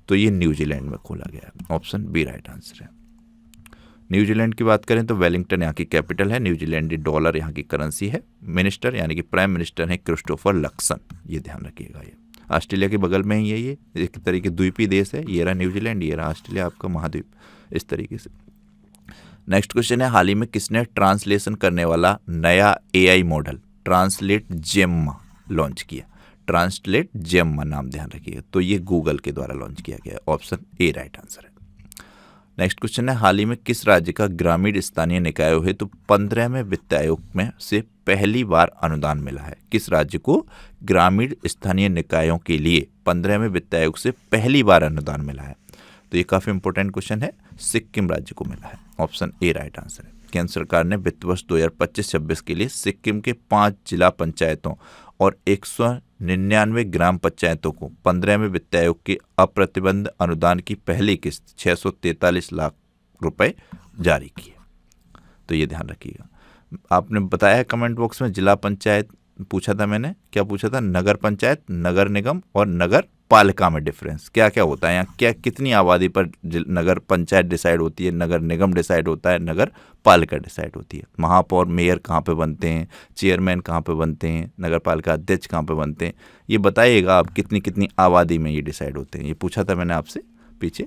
तो ये न्यूजीलैंड में खोला गया है। ऑप्शन बी राइट आंसर है। न्यूजीलैंड की बात करें तो वेलिंगटन यहाँ की कैपिटल है। न्यूजीलैंडी डॉलर यहाँ की करेंसी है। मिनिस्टर यानी कि प्राइम मिनिस्टर है क्रिस्टोफर लक्सन, ये ध्यान रखिएगा। ये ऑस्ट्रेलिया के बगल में ही है, ये एक तरीके द्वीपीय देश है। ये रहा न्यूजीलैंड, ये रहा ऑस्ट्रेलिया आपका महाद्वीप, इस तरीके से। नेक्स्ट क्वेश्चन है, हाल ही में किसने ट्रांसलेशन करने वाला नया AI model translate Gemma launch किया? ट्रांसलेट जेम्मा नाम ध्यान रखिएगा। तो ये गूगल के द्वारा लॉन्च किया गया है। ऑप्शन ए राइट आंसर है। नेक्स्ट क्वेश्चन है, हाल ही में किस राज्य का ग्रामीण स्थानीय निकायों हेतु 15वें वित्त आयोग में से पहली बार अनुदान मिला है? किस राज्य को ग्रामीण स्थानीय निकायों के लिए 15वें वित्त आयोग से पहली बार अनुदान मिला है? तो ये काफ़ी इंपॉर्टेंट क्वेश्चन है। सिक्किम राज्य को मिला है। ऑप्शन ए राइट आंसर है। केंद्र सरकार ने वित्त वर्ष 2025-26 के लिए सिक्किम के 5 जिला पंचायतों और 199 ग्राम पंचायतों को 15वें वित्त आयोग के अप्रतिबंध अनुदान की पहली किस्त 643 लाख रुपए जारी की है। तो ये ध्यान रखिएगा। आपने बताया कमेंट बॉक्स में, जिला पंचायत पूछा था मैंने, क्या पूछा था? नगर पंचायत, नगर निगम और नगर पालिका में डिफरेंस क्या क्या होता है, यहाँ क्या कितनी आबादी पर नगर पंचायत डिसाइड होती है, नगर निगम डिसाइड होता है, नगर पालिका डिसाइड होती है। महापौर मेयर कहाँ पे बनते हैं, चेयरमैन कहाँ पे बनते हैं, नगर पालिका अध्यक्ष कहाँ पे बनते हैं, ये बताइएगा आप कितनी कितनी आबादी में ये डिसाइड होते हैं। ये पूछा था मैंने आपसे पीछे।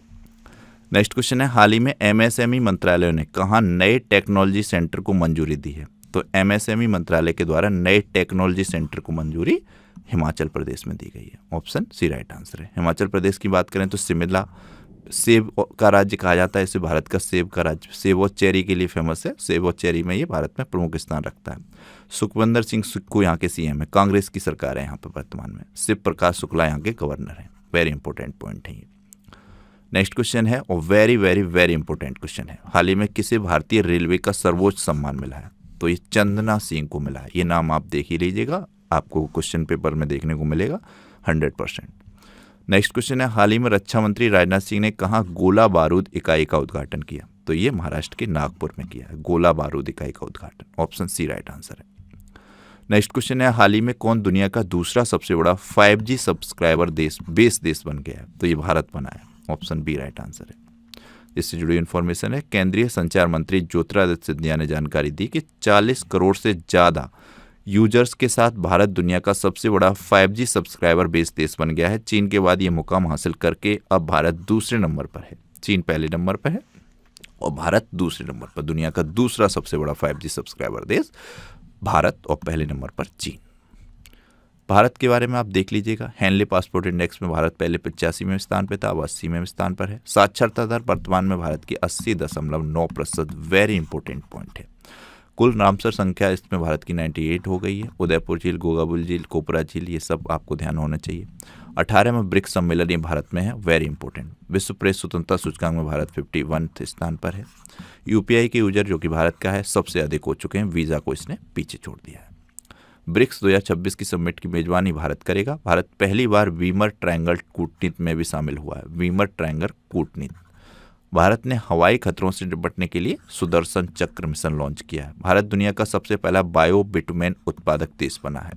नेक्स्ट क्वेश्चन है, हाल ही में एमएसएमई मंत्रालय ने कहाँ नए टेक्नोलॉजी सेंटर को मंजूरी दी है? तो एमएसएमई मंत्रालय के द्वारा नए टेक्नोलॉजी सेंटर को मंजूरी हिमाचल प्रदेश में दी गई है। ऑप्शन सी राइट आंसर है। हिमाचल प्रदेश की बात करें तो शिमला सेब का राज्य कहा जाता है इसे, भारत का सेब का राज्य, सेब और चेरी के लिए फेमस है। सेब और चेरी में ये भारत में प्रमुख स्थान रखता है। सुखविंदर सिंह सुक्खू यहाँ के सीएम है, कांग्रेस की सरकार है यहाँ पर वर्तमान में। शिव प्रकाश शुक्ला यहाँ के गवर्नर हैं। वेरी इंपॉर्टेंट पॉइंट है ये। नेक्स्ट क्वेश्चन है और very very very important question है, हाल ही में किसे भारतीय रेलवे का सर्वोच्च सम्मान मिला है? तो ये चंदना सिंह को मिला है। ये नाम आप देख ही लीजिएगा, आपको क्वेश्चन पेपर में देखने को मिलेगा 100%। नेक्स्ट क्वेश्चन है, हाल ही में रक्षा मंत्री राजनाथ सिंह ने कहाँ गोला बारूद इकाई का उद्घाटन किया? तो ये महाराष्ट्र के नागपुर में किया है, गोला बारूद इकाई का उद्घाटन। ऑप्शन सी राइट आंसर है। नेक्स्ट क्वेश्चन है, हाल ही में कौन दुनिया का दूसरा सबसे बड़ा 5G सब्सक्राइबर बेस देश बन गया है? तो ये भारत बना है। ऑप्शन बी राइट आंसर है। इससे जुड़ी इन्फॉर्मेशन है, केंद्रीय संचार मंत्री ज्योतिरादित्य सिंधिया ने जानकारी दी कि 40 करोड़ से ज़्यादा यूजर्स के साथ भारत दुनिया का सबसे बड़ा 5G सब्सक्राइबर बेस देश बन गया है। चीन के बाद ये मुकाम हासिल करके अब भारत दूसरे नंबर पर है। चीन पहले नंबर पर है और भारत दूसरे नंबर पर। दुनिया का दूसरा सबसे बड़ा 5G सब्सक्राइबर देश भारत और पहले नंबर पर चीन। भारत के बारे में आप देख लीजिएगा, हैंडली पासपोर्ट इंडेक्स में भारत पहले 85वें स्थान पर था, अब 80वें स्थान पर है। साक्षरता दर वर्तमान में भारत की 80.9%। वेरी इंपॉर्टेंट पॉइंट है। कुल रामसर संख्या इसमें भारत की 98 हो गई है। उदयपुर झील, गोगाबुल झील, कोपरा झील, ये सब आपको ध्यान होना चाहिए। 18वें ब्रिक्स सम्मेलन ये भारत में है। Very important. विश्व प्रेस स्वतंत्रता सूचकांक में भारत 51वें स्थान पर है। यूपीआई के यूजर जो कि भारत का है सबसे अधिक हो चुके हैं, वीज़ा को इसने पीछे छोड़ दिया है। ब्रिक्स 2026 की समिट की मेजबानी भारत करेगा। भारत पहली बार वीमर ट्रायंगल कूटनीति में भी शामिल हुआ है। वीमर ट्रायंगल कूटनीति। भारत ने हवाई खतरों से निपटने के लिए सुदर्शन चक्र मिशन लॉन्च किया है। भारत दुनिया का सबसे पहला बायो बिटुमेन उत्पादक देश बना है।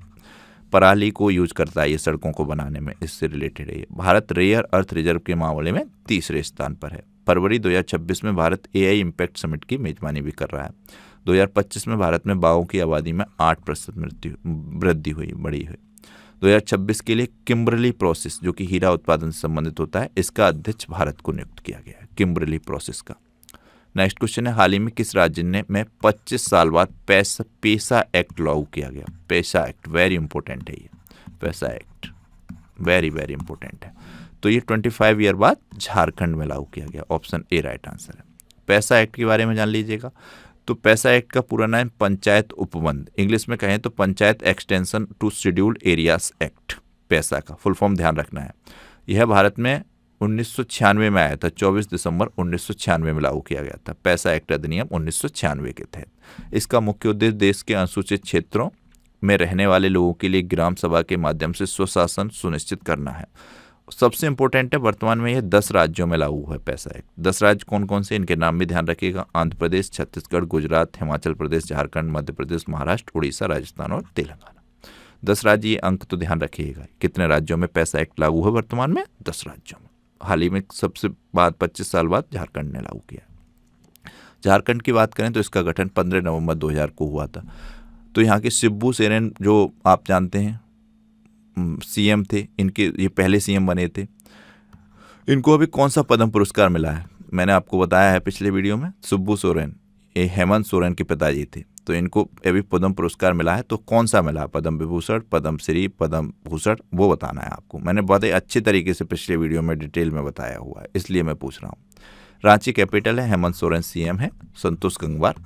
पराली को यूज करता है ये सड़कों को बनाने में, इससे रिलेटेड है ये। भारत रेयर अर्थ रिजर्व के मामले में तीसरे स्थान पर है। फरवरी 2026 में भारत एआई इम्पैक्ट समिट की मेजबानी भी कर रहा है। 2025 में भारत में बाघों की आबादी में 8% वृद्धि हुई, बढ़ी है। 2026 के लिए किम्बरली प्रोसेस जो कि हीरा उत्पादन से संबंधित होता है, इसका अध्यक्ष भारत को नियुक्त किया गया है, किम्बरली प्रोसेस का। नेक्स्ट क्वेश्चन है, हाल ही में किस राज्य में 25 साल बाद पेसा एक्ट लागू किया गया? पेसा एक्ट वेरी इंपॉर्टेंट है ये। पेसा एक्ट वेरी वेरी इंपॉर्टेंट है। तो ये 25 ईयर बाद झारखंड में लागू किया गया। ऑप्शन ए राइट आंसर है। पैसा एक्ट के बारे में जान लीजिएगा। तो पैसा एक्ट का पूरा नाम पंचायत उपबंध, इंग्लिश में कहें तो panchayat extension to scheduled areas act, PESA का फुल फॉर्म ध्यान रखना है। यह भारत में 1996 में आया था, 24 दिसंबर 1996 में लागू किया गया था, पैसा एक्ट अधिनियम 1996 के तहत। इसका मुख्य उद्देश्य देश के अनुसूचित क्षेत्रों में रहने वाले लोगों के लिए ग्राम सभा के माध्यम से स्वशासन सुनिश्चित करना है। सबसे इंपॉर्टेंट है, वर्तमान में यह 10 राज्यों में लागू है पैसा एक्ट। 10 राज्य कौन कौन से, इनके नाम भी ध्यान रखिएगा, आंध्र प्रदेश, छत्तीसगढ़, गुजरात, हिमाचल प्रदेश, झारखंड, मध्य प्रदेश, महाराष्ट्र, उड़ीसा, राजस्थान और तेलंगाना। 10 राज्य, ये अंक तो ध्यान रखिएगा। कितने राज्यों में पैसा एक्ट लागू है वर्तमान में? 10 राज्यों में। हाल ही में सबसे बाद 25 साल बाद झारखंड ने लागू किया। झारखंड की बात करें तो इसका गठन 15 नवंबर 2000 को हुआ था। तो यहाँ के शिबू सोरेन जो आप जानते हैं सीएम थे, इनके ये पहले सीएम बने थे। इनको अभी कौन सा पद्म पुरस्कार मिला है? मैंने आपको बताया है पिछले वीडियो में, शिबू सोरेन ये हेमंत सोरेन के पिताजी थे, तो इनको अभी पद्म पुरस्कार मिला है। तो कौन सा मिला? पद्म विभूषण, पद्म श्री, पद्म भूषण, वो बताना है आपको। मैंने बहुत ही अच्छे तरीके से पिछले वीडियो में डिटेल में बताया हुआ है, इसलिए मैं पूछ रहा हूँ। रांची कैपिटल है, हेमंत सोरेन सीएम है, संतोष गंगवार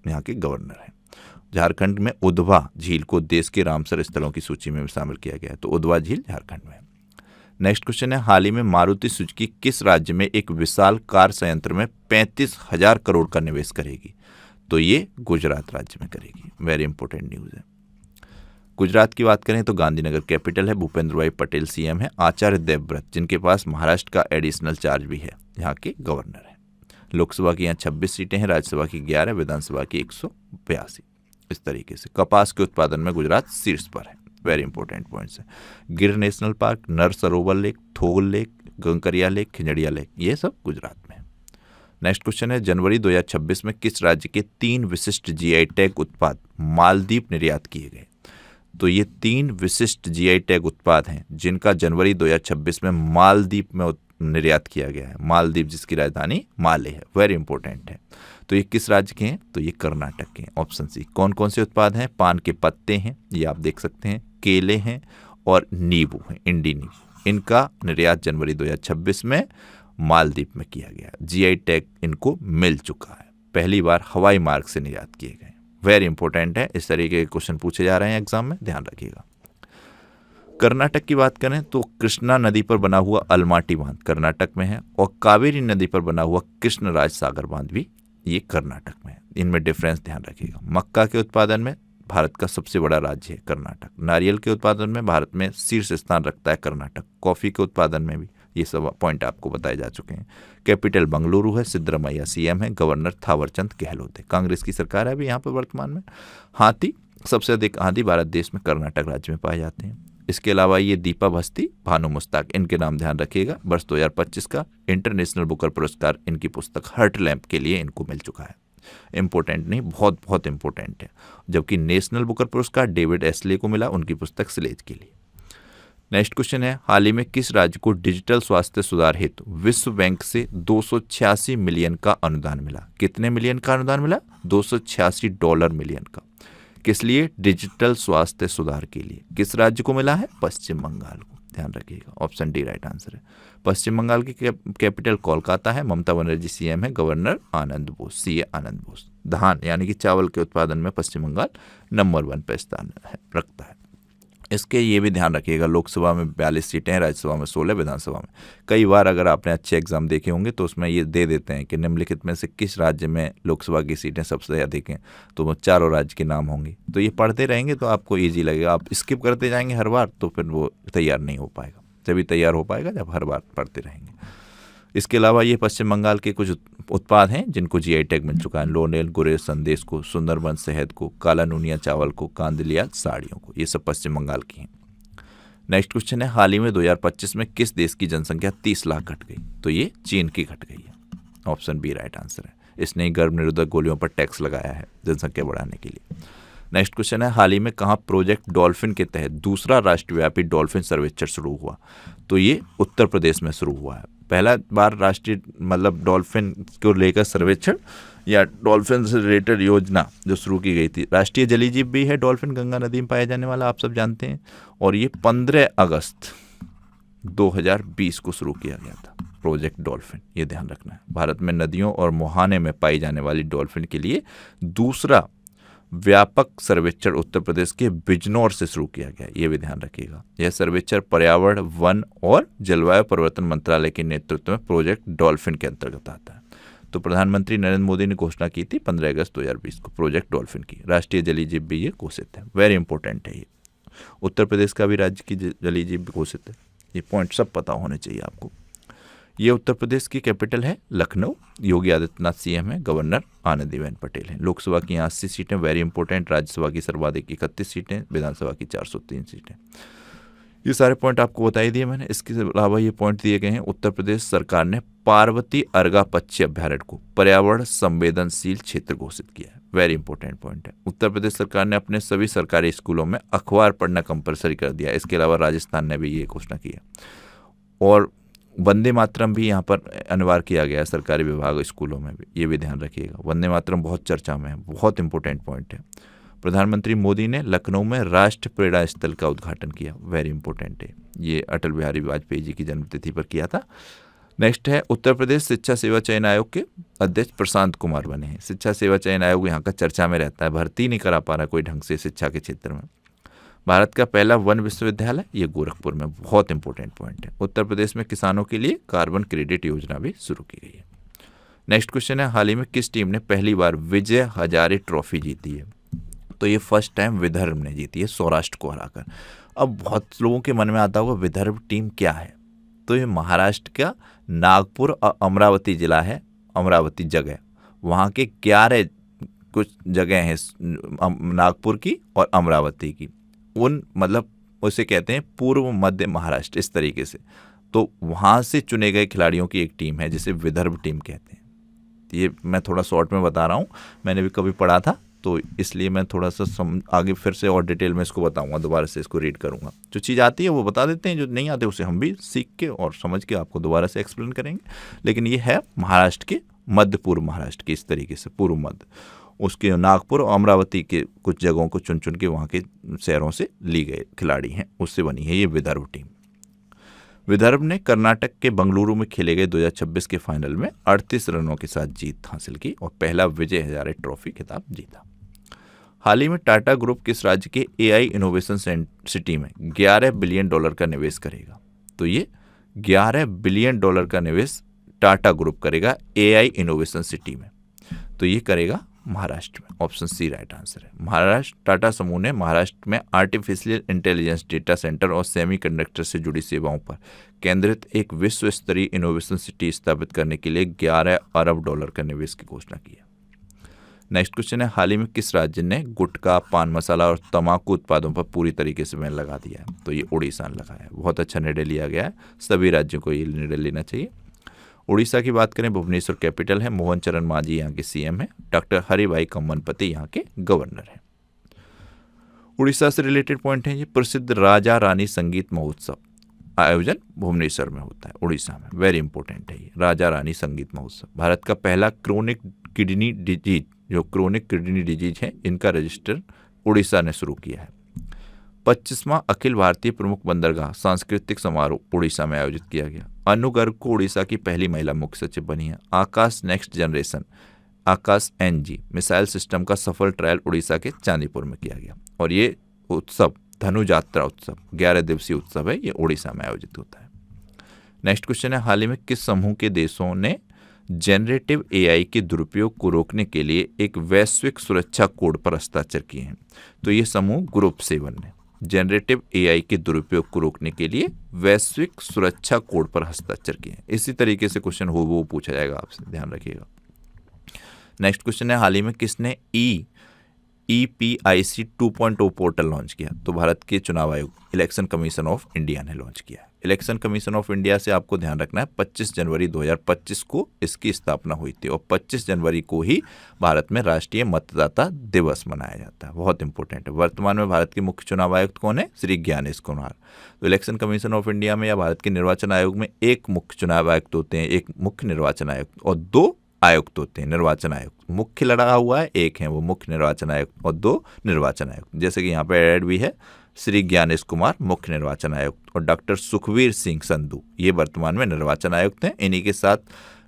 यहाँ के गवर्नर हैं। झारखंड में उधवा झील को देश के रामसर स्थलों की सूची में शामिल किया गया है, तो उधवा झील झारखंड में है। नेक्स्ट क्वेश्चन है, हाल ही में मारुति सुजुकी किस राज्य में एक विशाल कार संयंत्र में 35,000 करोड़ का निवेश करेगी? तो ये गुजरात राज्य में करेगी। वेरी इंपॉर्टेंट न्यूज़ है। गुजरात की बात करें तो गांधीनगर कैपिटल है, भूपेंद्र भाई पटेल सीएम है, आचार्य देवव्रत जिनके पास महाराष्ट्र का एडिशनल चार्ज भी है, यहाँ के गवर्नर है। लोकसभा की यहाँ 26 सीटें हैं, राज्यसभा की 11, विधानसभा की 182। इस तरीके से कपास के उत्पादन में गुजरात शीर्ष पर है। वेरी इंपॉर्टेंट पॉइंट्स है। गिर नेशनल पार्क, नर सरोवर लेक, थोल लेक, गंकरिया लेक, खिंजड़िया लेक, ये सब गुजरात में है। नेक्स्ट क्वेश्चन है, जनवरी 2026 में किस राज्य के 3 विशिष्ट जीआई टैग उत्पाद मालदीव निर्यात किए गए? तो ये 3 विशिष्ट जीआई टैग उत्पाद हैं जिनका जनवरी 2026 में मालदीव में निर्यात किया गया है। मालदीव जिसकी राजधानी माले है। वेरी इंपॉर्टेंट है। तो ये किस राज्य के हैं? तो ये कर्नाटक के हैं। Option C. कौन कौन से उत्पाद हैं? पान के पत्ते हैं, ये आप देख सकते हैं, केले हैं और नींबू हैं, इंडी नींबू। इनका निर्यात जनवरी 2026 में मालदीव में किया गया। जीआई टैग इनको मिल चुका है, पहली बार हवाई मार्ग से निर्यात किए गए। वेरी इंपॉर्टेंट है, इस तरीके के क्वेश्चन पूछे जा रहे हैं एग्जाम में, ध्यान रखिएगा। कर्नाटक की बात करें तो कृष्णा नदी पर बना हुआ अलमाटी बांध कर्नाटक में है, और कावेरी नदी पर बना हुआ कृष्णराज सागर बांध भी ये कर्नाटक में है। इनमें डिफरेंस ध्यान रखिएगा। मक्का के उत्पादन में भारत का सबसे बड़ा राज्य है कर्नाटक। नारियल के उत्पादन में भारत में शीर्ष स्थान रखता है कर्नाटक। कॉफी के उत्पादन में भी, ये सब पॉइंट आपको बताए जा चुके हैं। कैपिटल बंगलुरु है, सिद्धरमैया सीएम है, गवर्नर थावरचंद गहलोत है। कांग्रेस की सरकार है अभी यहाँ पर वर्तमान में। हाथी, सबसे अधिक हाथी भारत देश में कर्नाटक राज्य में पाए जाते हैं। इसके अलावा ये दीपा भस्ती, भानु मुस्ताक, इनके नाम ध्यान रखिएगा। वर्ष 2025 का इंटरनेशनल बुकर पुरस्कार इनकी पुस्तक हर्ट लैम्प के लिए इनको मिल चुका है। इंपॉर्टेंट नहीं, बहुत बहुत इंपॉर्टेंट है। जबकि नेशनल बुकर पुरस्कार डेविड एस्ले को मिला, उनकी पुस्तक स्लेज के लिए। नेक्स्ट क्वेश्चन है, हाल ही में किस राज्य को डिजिटल स्वास्थ्य सुधार हेतु विश्व बैंक से 286 मिलियन का अनुदान मिला? कितने मिलियन का अनुदान मिला? $286 मिलियन का। किस लिए? डिजिटल स्वास्थ्य सुधार के लिए। किस राज्य को मिला है? पश्चिम बंगाल को। ध्यान रखिएगा, ऑप्शन डी राइट आंसर है। पश्चिम बंगाल की कैपिटल कोलकाता है, ममता बनर्जी सीएम है, गवर्नर आनंद बोस, सीए आनंद बोस। धान यानी कि चावल के उत्पादन में पश्चिम बंगाल नंबर 1 पर स्थान रखता है। इसके ये भी ध्यान रखिएगा, लोकसभा में 42 सीटें हैं, राज्यसभा में 16, विधानसभा में। कई बार अगर आपने अच्छे एग्जाम देखे होंगे तो उसमें ये दे देते हैं कि निम्नलिखित में से किस राज्य में लोकसभा की सीटें सबसे अधिक हैं, तो वो चारों राज्य के नाम होंगे। तो ये पढ़ते रहेंगे तो आपको ईजी लगेगा। आप स्किप करते जाएंगे हर बार तो फिर वो तैयार नहीं हो पाएगा। जब भी तैयार हो पाएगा जब हर बार पढ़ते रहेंगे। इसके अलावा ये पश्चिम बंगाल के कुछ उत्पाद हैं जिनको जीआई टैग मिल चुका है। लोनेल, गुरेज संदेश को, सुंदरबन शहद को, काला नूनिया चावल को, कांदिलिया साड़ियों को, ये सब पश्चिम बंगाल की हैं। नेक्स्ट क्वेश्चन है, हाल ही में 2025 में किस देश की जनसंख्या 30 लाख घट गई? तो ये चीन की घट गई है। ऑप्शन बी राइट आंसर है। इसने गर्भ निरोधक गोलियों पर टैक्स लगाया है जनसंख्या बढ़ाने के लिए। नेक्स्ट क्वेश्चन है, हाल ही में कहाँ प्रोजेक्ट डॉल्फिन के तहत दूसरा राष्ट्रव्यापी डॉल्फिन सर्वेक्षण शुरू हुआ? तो ये उत्तर प्रदेश में शुरू हुआ है। पहला बार राष्ट्रीय डॉल्फिन को लेकर सर्वेक्षण या डॉल्फिन से रिलेटेड योजना जो शुरू की गई थी। राष्ट्रीय जलीय जीव भी है डॉल्फिन, गंगा नदी में पाया जाने वाला, आप सब जानते हैं। और ये 15 अगस्त 2020 को शुरू किया गया था। प्रोजेक्ट डॉल्फिन, ये ध्यान रखना है। भारत में नदियों और मुहाने में पाई जाने वाली डॉल्फिन के लिए दूसरा व्यापक सर्वेक्षण उत्तर प्रदेश के बिजनौर से शुरू किया गया, ये भी ध्यान रखिएगा। यह सर्वेक्षण पर्यावरण, वन और जलवायु परिवर्तन मंत्रालय के नेतृत्व में प्रोजेक्ट डॉल्फिन के अंतर्गत आता है। तो प्रधानमंत्री नरेंद्र मोदी ने घोषणा की थी 15 अगस्त 2020 को प्रोजेक्ट डॉल्फिन की। राष्ट्रीय जलीय जीव भी ये घोषित है, वेरी इंपॉर्टेंट है ये। उत्तर प्रदेश का भी राज्य की जलीय जीव घोषित है, ये पॉइंट सब पता होने चाहिए आपको। ये उत्तर प्रदेश की कैपिटल है लखनऊ। योगी आदित्यनाथ सीएम है, गवर्नर आनंदीबेन पटेल हैं। लोकसभा की 80 सीटें, वेरी इंपॉर्टेंट। राज्यसभा की सर्वाधिक 31 सीटें, विधानसभा की 403 सीटें। ये सारे पॉइंट आपको बता ही दिए मैंने। इसके अलावा ये पॉइंट दिए गए हैं। उत्तर प्रदेश सरकार ने पार्वती अर्गा पक्षी अभ्यारण्य को पर्यावरण संवेदनशील क्षेत्र घोषित किया है, वेरी इंपॉर्टेंट पॉइंट है। उत्तर प्रदेश सरकार ने अपने सभी सरकारी स्कूलों में अखबार पढ़ना कंपलसरी कर दिया। इसके अलावा राजस्थान ने भी ये घोषणा की है। और वंदे मातरम भी यहाँ पर अनिवार्य किया गया है सरकारी विभाग स्कूलों में भी, ये भी ध्यान रखिएगा। वंदे मातरम बहुत चर्चा में है, बहुत इंपॉर्टेंट पॉइंट है। प्रधानमंत्री मोदी ने लखनऊ में राष्ट्र प्रेरणा स्थल का उद्घाटन किया, वेरी इंपॉर्टेंट है। ये अटल बिहारी वाजपेयी जी की जन्मतिथि पर किया था। नेक्स्ट है, उत्तर प्रदेश शिक्षा सेवा चयन आयोग के अध्यक्ष प्रशांत कुमार बने हैं। शिक्षा सेवा चयन आयोग यहाँ का चर्चा में रहता है, भर्ती नहीं करा पा रहा कोई ढंग से शिक्षा के क्षेत्र में। भारत का पहला वन विश्वविद्यालय ये गोरखपुर में, बहुत इंपॉर्टेंट पॉइंट है। उत्तर प्रदेश में किसानों के लिए कार्बन क्रेडिट योजना भी शुरू की गई है। नेक्स्ट क्वेश्चन है, हाल ही में किस टीम ने पहली बार विजय हजारे ट्रॉफी जीती है? तो ये फर्स्ट टाइम विदर्भ ने जीती है, सौराष्ट्र को हराकर। अब बहुत लोगों के मन में आता होगा विदर्भ टीम क्या है, तो ये महाराष्ट्र का नागपुर और अमरावती जिला है, अमरावती जगह, वहाँ के 11 कुछ जगह हैं नागपुर की और अमरावती की, उन मतलब उसे कहते हैं पूर्व मध्य महाराष्ट्र, इस तरीके से। तो वहाँ से चुने गए खिलाड़ियों की एक टीम है जिसे विदर्भ टीम कहते हैं। ये मैं थोड़ा शॉर्ट में बता रहा हूँ, मैंने भी कभी पढ़ा था तो इसलिए मैं थोड़ा सा आगे फिर से और डिटेल में इसको बताऊंगा, दोबारा से इसको रीड करूंगा। जो चीज़ आती है वो बता देते हैं, जो नहीं आते उसे हम भी सीख के और समझ के आपको दोबारा से एक्सप्लेन करेंगे। लेकिन ये है महाराष्ट्र के मध्य पूर्व महाराष्ट्र के, इस तरीके से पूर्व मध्य, उसके नागपुर और अमरावती के कुछ जगहों को चुन चुन के वहाँ के शहरों से ली गए खिलाड़ी हैं, उससे बनी है ये विदर्भ टीम। विदर्भ ने कर्नाटक के बंगलुरु में खेले गए 2026 के फाइनल में 38 रनों के साथ जीत हासिल की और पहला विजय हजारे ट्रॉफी खिताब जीता। हाल ही में टाटा ग्रुप किस राज्य के एआई इनोवेशन सिटी में $11 बिलियन का निवेश करेगा? तो ये $11 बिलियन का निवेश टाटा ग्रुप करेगा एआई इनोवेशन सिटी में, तो ये करेगा महाराष्ट्र में। ऑप्शन सी राइट आंसर है। महाराष्ट्र टाटा समूह ने महाराष्ट्र में आर्टिफिशियल इंटेलिजेंस डेटा सेंटर और सेमीकंडक्टर से जुड़ी सेवाओं पर केंद्रित एक विश्व स्तरीय इनोवेशन सिटी स्थापित करने के लिए $11 अरब का निवेश की घोषणा की है। नेक्स्ट क्वेश्चन है, हाल ही में किस राज्य ने गुटखा, पान मसाला और तंबाकू उत्पादों पर पूरी तरीके से बैन लगा दिया है? तो ये उड़ीसा ने लगाया है। बहुत अच्छा निर्णय लिया गया है, सभी राज्यों को ये निर्णय लेना चाहिए। उड़ीसा की बात करें, भुवनेश्वर कैपिटल है, मोहन चरण मांझी यहाँ के सीएम है, डॉक्टर हरिभाई कम्मनपति यहाँ के गवर्नर हैं। उड़ीसा से रिलेटेड पॉइंट है, ये प्रसिद्ध राजा रानी संगीत महोत्सव आयोजन भुवनेश्वर में होता है, उड़ीसा में, वेरी इंपॉर्टेंट है ये राजा रानी संगीत महोत्सव। भारत का पहला क्रोनिक किडनी डिजीज, जो क्रोनिक किडनी डिजीज है, इनका रजिस्टर उड़ीसा ने शुरू किया है। 25वां अखिल भारतीय प्रमुख बंदरगाह सांस्कृतिक समारोह उड़ीसा में आयोजित किया गया। अनु गर्ग को उड़ीसा की पहली महिला मुख्य सचिव बनी है। आकाश नेक्स्ट जनरेशन आकाश NG मिसाइल सिस्टम का सफल ट्रायल उड़ीसा के चांदीपुर में किया गया। और ये उत्सव धनु यात्रा उत्सव 11 दिवसीय उत्सव है, ये उड़ीसा में आयोजित होता है। नेक्स्ट क्वेश्चन है, हाल ही में किस समूह के देशों ने जेनरेटिव AI के दुरुपयोग को रोकने के लिए एक वैश्विक सुरक्षा कोड पर हस्ताक्षर किए हैं? तो ये समूह ग्रुप 7 ने जेनरेटिव AI के दुरुपयोग को रोकने के लिए वैश्विक सुरक्षा कोड पर हस्ताक्षर किए हैं। इसी तरीके से क्वेश्चन हो वो पूछा जाएगा आपसे, ध्यान रखिएगा। नेक्स्ट क्वेश्चन है, हाल ही में किसने EPIC 2.0 पोर्टल लॉन्च किया? तो भारत के चुनाव आयोग इलेक्शन कमीशन ऑफ इंडिया ने लॉन्च किया। इलेक्शन कमीशन ऑफ इंडिया से आपको ध्यान रखना है 25 जनवरी 2025 को इसकी स्थापना हुई थी और 25 जनवरी को ही भारत में राष्ट्रीय मतदाता दिवस मनाया जाता है, बहुत इंपॉर्टेंट है। वर्तमान में भारत के मुख्य चुनाव आयुक्त कौन है? श्री ज्ञानेश कुमार। तो इलेक्शन कमीशन ऑफ इंडिया में या भारत के निर्वाचन आयोग में एक मुख्य चुनाव आयुक्त होते हैं, एक मुख्य निर्वाचन आयुक्त और 2 आयुक्त होते हैं निर्वाचन आयुक्त। मुख्य लड़ा हुआ है, एक है वो मुख्य निर्वाचन आयुक्त और 2 निर्वाचन आयुक्त। जैसे कि यहाँ पे ऐड भी है, श्री ज्ञानेश कुमार मुख्य निर्वाचन आयुक्त और डॉक्टर सुखवीर सिंह संधू ये वर्तमान में निर्वाचन आयुक्त हैं। इन्हीं के साथ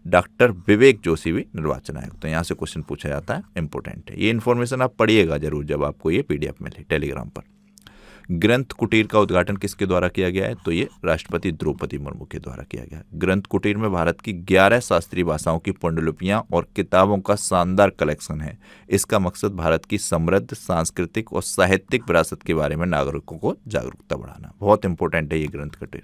डॉक्टर विवेक जोशी भी निर्वाचन आयुक्त हैं। यहाँ से क्वेश्चन पूछा जाता है, इंपॉर्टेंट है। ये इन्फॉर्मेशन आप पढ़िएगा जरूर जब आपको ये पीडीएफ मिले टेलीग्राम पर। ग्रंथ कुटीर का उद्घाटन किसके द्वारा किया गया है? तो ये राष्ट्रपति द्रौपदी मुर्मू के द्वारा किया गया। ग्रंथ कुटीर में भारत की 11 शास्त्रीय भाषाओं की पांडुलिपियां और किताबों का शानदार कलेक्शन है। इसका मकसद भारत की समृद्ध सांस्कृतिक और साहित्यिक विरासत के बारे में नागरिकों को जागरूकता बढ़ाना। बहुत इंपॉर्टेंट है ये ग्रंथ कुटीर।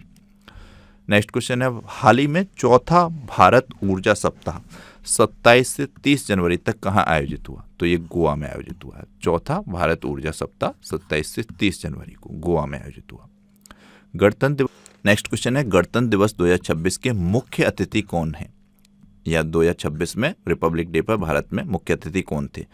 नेक्स्ट क्वेश्चन है, हाल ही में चौथा भारत ऊर्जा सप्ताह 27 से 30 जनवरी तक कहाँ आयोजित हुआ? तो ये गोवा में आयोजित हुआ है। चौथा भारत ऊर्जा सप्ताह 27 से 30 जनवरी को गोवा में आयोजित हुआ। गणतंत्र नेक्स्ट क्वेश्चन है, गणतंत्र दिवस 2026 के मुख्य अतिथि कौन है? या 2026 में रिपब्लिक डे पर भारत में मुख्य अतिथि कौन थे?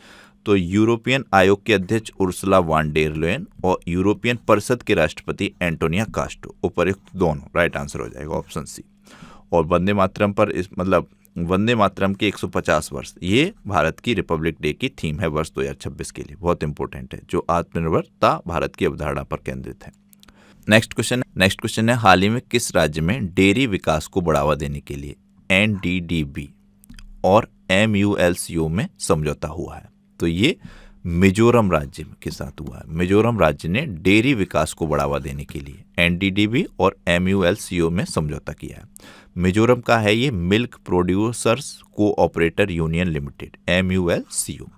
तो यूरोपियन आयोग के अध्यक्ष उर्सुला वान डेर लेयन और यूरोपियन परिषद के राष्ट्रपति एंटोनियो कास्टो। उपर्युक्त दोनों राइट आंसर हो जाएगा, ऑप्शन सी। और वंदे मातरम पर वंदे मातरम के 150 वर्ष, ये भारत की रिपब्लिक डे की थीम है वर्ष 2026 के लिए। बहुत इंपॉर्टेंट है, जो आत्मनिर्भरता भारत की अवधारणा पर केंद्रित है। नेक्स्ट क्वेश्चन है, हाल ही में किस राज्य में डेयरी विकास को बढ़ावा देने के लिए NDDB और MULCO में समझौता हुआ है? तो ये मिजोरम राज्य के साथ हुआ है। मिजोरम राज्य ने डेयरी विकास को बढ़ावा देने के लिए NDDB और MULCO में समझौता किया है। मिजोरम का है ये milk producers cooperator union limited MULCO,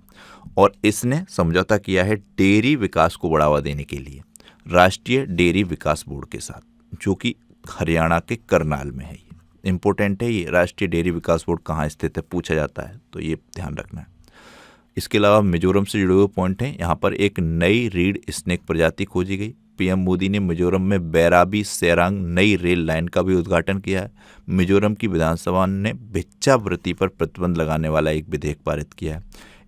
और इसने समझौता किया है डेयरी विकास को बढ़ावा देने के लिए राष्ट्रीय डेयरी विकास बोर्ड के साथ, जो कि हरियाणा के करनाल में है। ये इंपॉर्टेंट है, ये राष्ट्रीय डेयरी विकास बोर्ड कहाँ स्थित है पूछा जाता है, तो ये ध्यान रखना है। इसके अलावा मिजोरम से जुड़े हुए पॉइंट हैं। यहाँ पर एक नई रीड स्नेक प्रजाति खोजी गई। पीएम मोदी ने मिजोरम में बैराबी सेरांग नई रेल लाइन का भी उद्घाटन किया है। मिजोरम की विधानसभा ने भिक्षावृत्ति पर प्रतिबंध लगाने वाला एक विधेयक पारित किया है।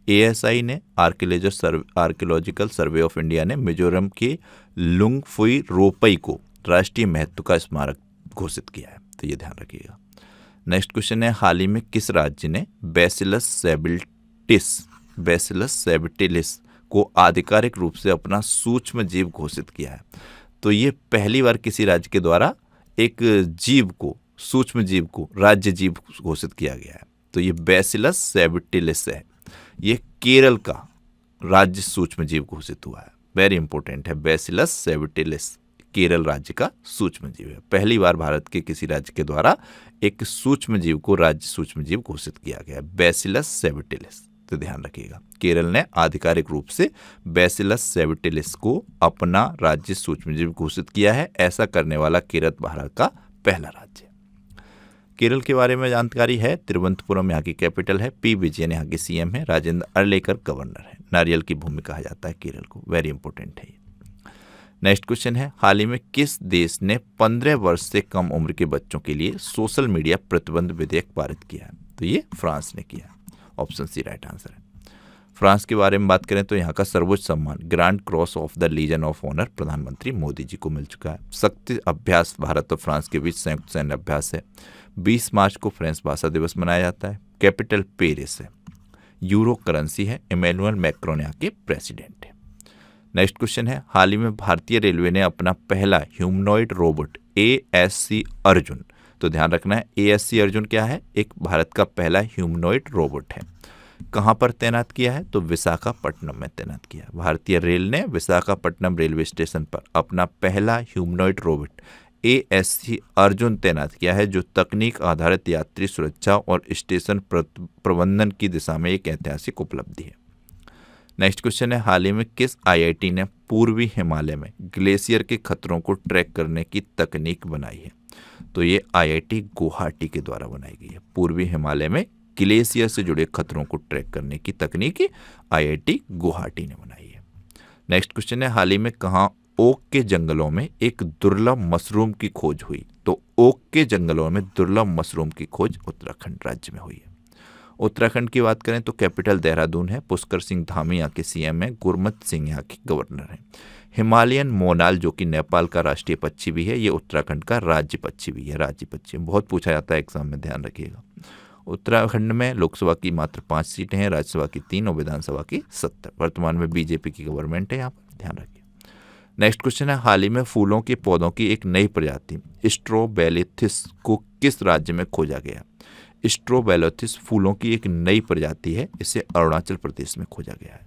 ASI ने आर्कियोलॉजिकल सर्वे ऑफ इंडिया ने मिजोरम के लुंगफुई रोपई को राष्ट्रीय महत्व का स्मारक घोषित किया है, तो ये ध्यान रखिएगा। नेक्स्ट क्वेश्चन है, हाल ही में किस राज्य ने बैसिलस सैबिटिलिस को आधिकारिक रूप से अपना सूक्ष्म जीव घोषित किया है? तो ये पहली बार किसी राज्य के द्वारा एक जीव को, सूक्ष्म जीव को राज्य जीव घोषित किया गया है। तो ये बैसिलस सैबिटिलिस है। ये केरल का राज्य सूक्ष्म जीव घोषित हुआ है। वेरी इंपॉर्टेंट है, बैसिलस सैबिटिलिस केरल राज्य का सूक्ष्म जीव है। पहली बार भारत के किसी राज्य के द्वारा एक सूक्ष्म जीव को राज्य सूक्ष्म जीव घोषित किया गया है, बैसिलस सैबिटिलिस। तो ध्यान रखिएगा, केरल ने आधिकारिक रूप से बैसिलस सैबिटिलिस को अपना राज्य सूक्ष्मजीव घोषित किया है। ऐसा करने वाला केरल भारत का पहला राज्य है। केरल के बारे में जानकारी है, तिरुवनंतपुरम यहाँ की कैपिटल है, P विजयन यहाँ के CM है, राजेंद्र अर्लेकर गवर्नर है। नारियल की भूमि कहा जाता है केरल को, वेरी इंपॉर्टेंट है ये। नेक्स्ट क्वेश्चन है, हाल ही में किस देश ने 15 वर्ष से कम उम्र के बच्चों के लिए सोशल मीडिया प्रतिबंध विधेयक पारित किया है? तो ये फ्रांस ने किया, ऑप्शन सी राइट आंसर है। फ्रांस के बारे में बात करें तो यहाँ का सर्वोच्च सम्मान Grand Cross of the Legion of Honour प्रधानमंत्री मोदी जी को मिल चुका है। शक्ति अभ्यास भारत और फ्रांस के बीच संयुक्त सैन्य अभ्यास है। 20 मार्च को फ्रेंच भाषा दिवस मनाया जाता है। कैपिटल पेरिस है। यूरो करेंसी है। इमैनुअल मैक्रोन यहाँ के प्रेसिडेंट है। नेक्स्ट क्वेश्चन है, हाल ही में भारतीय रेलवे ने अपना पहला ह्यूमनॉइड रोबोट ASC अर्जुन, तो ध्यान रखना है ASC अर्जुन क्या है, एक भारत का पहला ह्यूमनॉइड रोबोट है। कहाँ पर तैनात किया है? तो विशाखापट्टनम में तैनात किया। भारतीय रेल ने विशाखापट्टनम रेलवे स्टेशन पर अपना पहला ह्यूमनॉइड रोबोट ASC अर्जुन तैनात किया है, जो तकनीक आधारित यात्री सुरक्षा और स्टेशन प्रबंधन की दिशा में एक ऐतिहासिक उपलब्धि है। नेक्स्ट क्वेश्चन है, हाल ही में किस IIT ने पूर्वी हिमालय में ग्लेशियर के खतरों को ट्रैक करने की तकनीक बनाई है? तो ये IIT गुवाहाटी के द्वारा बनाई गई है। पूर्वी हिमालय में ग्लेशियर से जुड़े खतरों को ट्रैक करने की तकनीक IIT गुवाहाटी ने बनाई है। नेक्स्ट क्वेश्चन है, हाल ही में कहाँ ओक के जंगलों में एक दुर्लभ मशरूम की खोज हुई? तो ओक के जंगलों में दुर्लभ मशरूम की खोज उत्तराखंड राज्य में हुई है। उत्तराखंड की बात करें तो कैपिटल देहरादून है। पुष्कर सिंह धामी यहाँ के CM है। गुरमत सिंह यहाँ के गवर्नर हैं। हिमालयन मोनाल जो कि नेपाल का राष्ट्रीय पक्षी भी है, ये उत्तराखंड का राज्य पक्षी भी है। राज्य पक्षी बहुत पूछा जाता है एग्जाम में, ध्यान रखिएगा। उत्तराखंड में लोकसभा की मात्र 5 सीटें हैं, राज्यसभा की 3 और विधानसभा की 70। वर्तमान में BJP की गवर्नमेंट है यहाँ पर, ध्यान रखिए। नेक्स्ट क्वेश्चन है, हाल ही में फूलों के पौधों की एक नई प्रजाति स्ट्रोबेलिथिस को किस राज्य में खोजा गया? स्ट्रोबेलिथिस फूलों की एक नई प्रजाति है, इसे अरुणाचल प्रदेश में खोजा गया है।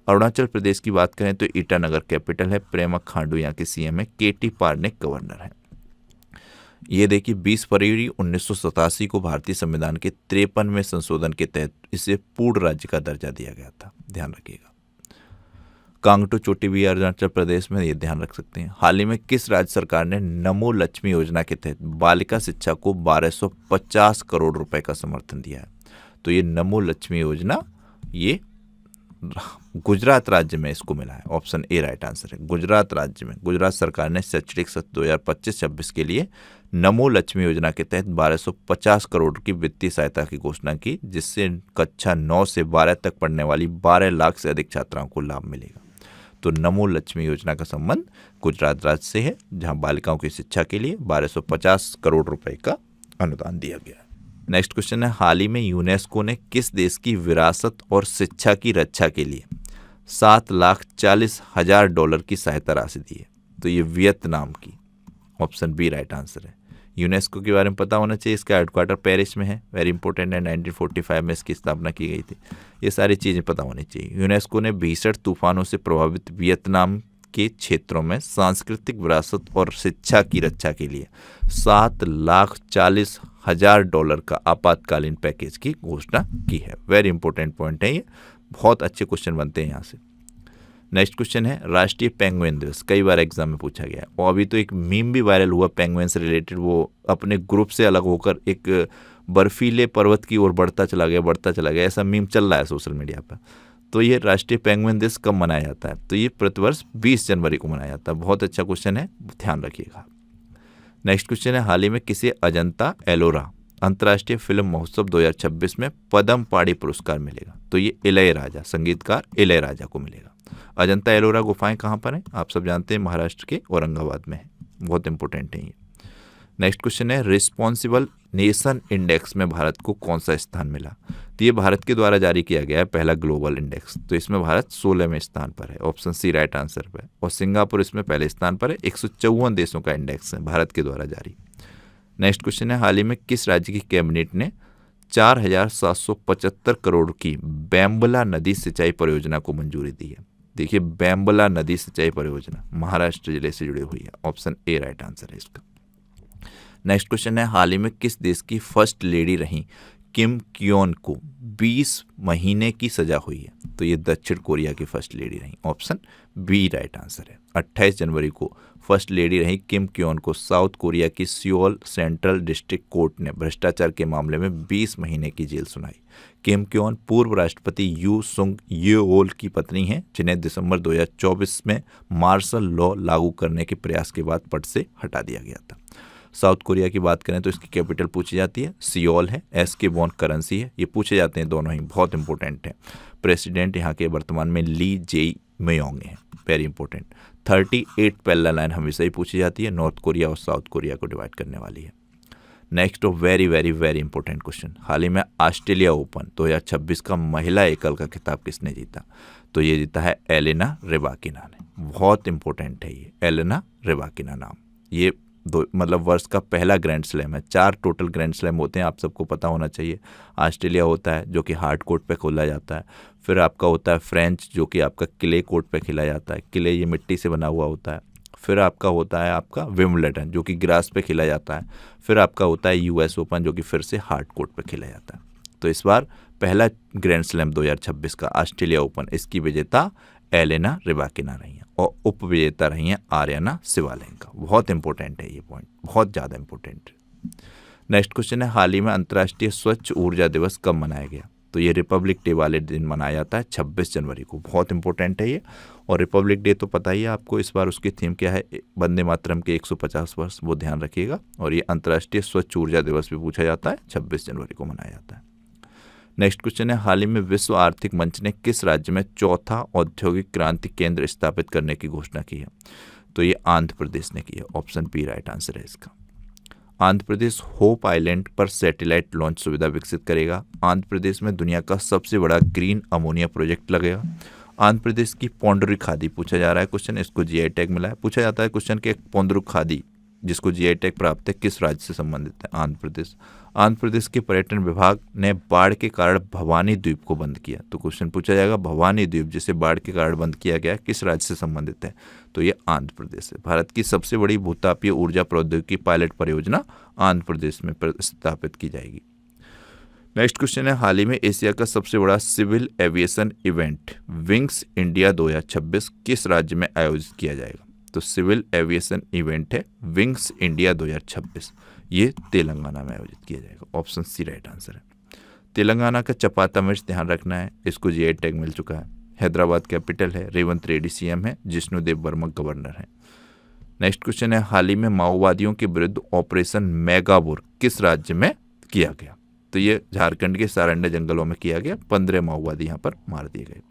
अरुणाचल प्रदेश की बात करें तो ईटानगर कैपिटल है, प्रेमा खांडू यहाँ के सीएम है, केटी पारनेक गवर्नर है। ये देखिए 20 फरवरी 1987 को भारतीय संविधान के 53वें संशोधन के तहत इसे पूर्ण राज्य का दर्जा दिया गया था, ध्यान रखिएगा। कांगटो चोटी भी अरुणाचल प्रदेश में, ये ध्यान रख सकते हैं। हाल ही में किस राज्य सरकार ने नमो लक्ष्मी योजना के तहत बालिका शिक्षा को 1250 करोड़ रुपए का समर्थन दिया है? तो ये नमो लक्ष्मी योजना ये गुजरात राज्य में इसको मिला है, ऑप्शन ए राइट आंसर है। गुजरात राज्य में गुजरात सरकार ने शैक्षणिक सत्र 2025-26 के लिए नमो लक्ष्मी योजना के तहत 1250 करोड़ की वित्तीय सहायता की घोषणा की, जिससे कक्षा 9 से 12 तक पढ़ने वाली 12 लाख से अधिक छात्राओं को लाभ मिलेगा। तो नमो लक्ष्मी योजना का संबंध गुजरात राज्य से है, जहां बालिकाओं की शिक्षा के लिए 1250 करोड़ रुपए का अनुदान दिया गया है। नेक्स्ट क्वेश्चन है, हाल ही में यूनेस्को ने किस देश की विरासत और शिक्षा की रक्षा के लिए $7,40,000 की सहायता राशि दी है? तो ये वियतनाम की, ऑप्शन बी राइट आंसर है। यूनेस्को के बारे में पता होना चाहिए, इसका हेडक्वार्टर पेरिस में है, वेरी इंपॉर्टेंट है, 1945 में इसकी स्थापना की गई थी। ये सारी चीज़ें पता होनी चाहिए। यूनेस्को ने भीषण तूफानों से प्रभावित वियतनाम के क्षेत्रों में सांस्कृतिक विरासत और शिक्षा की रक्षा के लिए $7,40,000 का आपातकालीन पैकेज की घोषणा की है। वेरी इंपॉर्टेंट पॉइंट है ये, बहुत अच्छे क्वेश्चन बनते हैं यहाँ से। नेक्स्ट क्वेश्चन है, राष्ट्रीय पेंगुइन दिवस कई बार एग्जाम में पूछा गया है, और अभी तो एक मीम भी वायरल हुआ पेंगुइन से रिलेटेड, वो अपने ग्रुप से अलग होकर एक बर्फीले पर्वत की ओर बढ़ता चला गया, ऐसा मीम चल रहा है सोशल मीडिया पर। तो ये राष्ट्रीय पेंगुइन दिवस कब मनाया जाता है? तो ये प्रतिवर्ष 20 जनवरी को मनाया जाता है। बहुत अच्छा क्वेश्चन है, ध्यान रखिएगा। नेक्स्ट क्वेश्चन है, हाल ही में किसे अजंता एलोरा अंतर्राष्ट्रीय फिल्म महोत्सव 2026 में पद्म पाड़ी पुरस्कार मिलेगा? तो ये इलैयाराजा, संगीतकार इलैयाराजा को मिलेगा। अजंता एलोरा गुफाएं कहाँ पर हैं? आप सब जानते हैं, महाराष्ट्र के औरंगाबाद में है, बहुत इंपॉर्टेंट है ये। नेक्स्ट क्वेश्चन है, रिस्पॉन्सिबल नेशन इंडेक्स में भारत को कौन सा स्थान मिला? तो ये भारत के द्वारा जारी किया गया है पहला ग्लोबल इंडेक्स, तो इसमें भारत 16वें स्थान पर है, ऑप्शन सी राइट आंसर पर। और सिंगापुर इसमें पहले स्थान पर है। 154 देशों का इंडेक्स है भारत के द्वारा जारी। नेक्स्ट क्वेश्चन है, हाल ही में किस राज्य की कैबिनेट ने 4,775 करोड़ की बेम्बला नदी सिंचाई परियोजना को मंजूरी दी है? देखिए बेम्बला नदी सिंचाई परियोजना महाराष्ट्र जिले से जुड़ी हुई है, ऑप्शन ए राइट आंसर है इसका। नेक्स्ट क्वेश्चन है, हाल ही में किस देश की फर्स्ट लेडी रही किम क्योन को 20 महीने की सजा हुई है? तो ये दक्षिण कोरिया की फर्स्ट लेडी रही, ऑप्शन बी राइट आंसर है। 28 जनवरी को फर्स्ट लेडी रही किम क्योन को साउथ कोरिया की सियोल सेंट्रल डिस्ट्रिक्ट कोर्ट ने भ्रष्टाचार के मामले में 20 महीने की जेल सुनाई। किम क्योन पूर्व राष्ट्रपति यू सुंग येओल की पत्नी हैं, जिन्हें दिसंबर 2024 में मार्शल लॉ लागू करने के प्रयास के बाद पद से हटा दिया गया था। साउथ कोरिया की बात करें तो इसकी कैपिटल पूछी जाती है, सियोल है, एसके वॉन करेंसी है, ये पूछे जाते हैं दोनों ही, बहुत इंपॉर्टेंट है। प्रेसिडेंट यहाँ के वर्तमान में ली जेई मेयोंग है, वेरी इंपॉर्टेंट। 38 पैरेलल लाइन हमेशा ही पूछी जाती है, नॉर्थ कोरिया और साउथ कोरिया को डिवाइड करने वाली है। Next very very very important question, हाल ही में ऑस्ट्रेलिया ओपन 2026 का महिला एकल का खिताब किसने जीता? तो ये जीता है एलेना रिबाकिना ने, बहुत इंपॉर्टेंट है ये एलेना रिबाकिना नाम। ये वर्ष का पहला ग्रैंड स्लैम है, 4 टोटल ग्रैंड स्लैम होते हैं, आप सबको पता होना चाहिए। ऑस्ट्रेलिया होता है जो कि हार्ड कोर्ट पे खेला जाता है, फिर आपका होता है फ्रेंच जो कि आपका क्ले कोर्ट पे खेला जाता है, क्ले ये मिट्टी से बना हुआ होता है। फिर आपका होता है आपका विंबलडन जो कि ग्रास पे खेला जाता है। फिर आपका होता है यूएस ओपन जो कि फिर से हार्ड कोर्ट पे खेला जाता है। तो इस बार पहला ग्रैंड स्लैम 2026 का ऑस्ट्रेलिया ओपन, इसकी विजेता एलेना रिबाकिना रही हैं और उप विजेता रही हैं आर्याना सिवालेंका। बहुत इंपॉर्टेंट है ये पॉइंट, बहुत ज़्यादा इंपॉर्टेंट है। नेक्स्ट क्वेश्चन है, हाल ही में अंतर्राष्ट्रीय स्वच्छ ऊर्जा दिवस कब मनाया गया? तो ये रिपब्लिक डे वाले दिन मनाया जाता है 26 जनवरी को, बहुत इंपॉर्टेंट है ये। और रिपब्लिक डे तो पता ही है आपको, इस बार उसकी थीम क्या है, वंदे मातरम के 150 वर्ष, वो ध्यान रखिएगा। और ये अंतर्राष्ट्रीय स्वच्छ ऊर्जा दिवस भी पूछा जाता है, 26 जनवरी को मनाया जाता है। नेक्स्ट क्वेश्चन है, हाल ही में विश्व आर्थिक मंच ने किस राज्य में चौथा औद्योगिक क्रांति केंद्र स्थापित करने की घोषणा की है? तो ये आंध्र प्रदेश ने की है, ऑप्शन बी राइट आंसर है इसका। आंध्र प्रदेश होप आइलैंड पर सैटेलाइट लॉन्च सुविधा विकसित करेगा। आंध्र प्रदेश में दुनिया का सबसे बड़ा ग्रीन अमोनिया प्रोजेक्ट लगेगा। आंध्र प्रदेश की पोंडरी खादी पूछा जा रहा है क्वेश्चन, इसको जीआई टैग मिला है। पूछा जाता है क्वेश्चन के पोंडरी खादी जिसको जीआई टैग प्राप्त है किस राज्य से संबंधित है? आंध्र प्रदेश। आंध्र प्रदेश के पर्यटन विभाग ने बाढ़ के कारण भवानी द्वीप को बंद किया, तो क्वेश्चन पूछा जाएगा भवानी द्वीप जिसे बाढ़ के कारण बंद किया गया किस राज्य से संबंधित है? तो ये आंध्र प्रदेश है। भारत की सबसे बड़ी भूतापीय ऊर्जा प्रौद्योगिकी पायलट परियोजना आंध्र प्रदेश में स्थापित की जाएगी। नेक्स्ट क्वेश्चन है, हाल ही में एशिया का सबसे बड़ा civil aviation event wings India 2026 किस राज्य में आयोजित किया जाएगा? तो सिविल एविएशन इवेंट है विंग्स इंडिया 2026, ये तेलंगाना में आयोजित किया जाएगा। ऑप्शन सी राइट आंसर है। तेलंगाना का चपाता मिर्च ध्यान रखना है, इसको जीआई टैग मिल चुका है। हैदराबाद कैपिटल है, रेवंत रेड्डी सीएम है, जिष्णुदेव वर्मा गवर्नर है। नेक्स्ट क्वेश्चन है, हाल ही में माओवादियों के विरुद्ध ऑपरेशन मेगाबुर किस राज्य में किया गया? तो ये झारखंड के सारंडा जंगलों में किया गया। 15 माओवादी यहाँ पर मार दिए गए।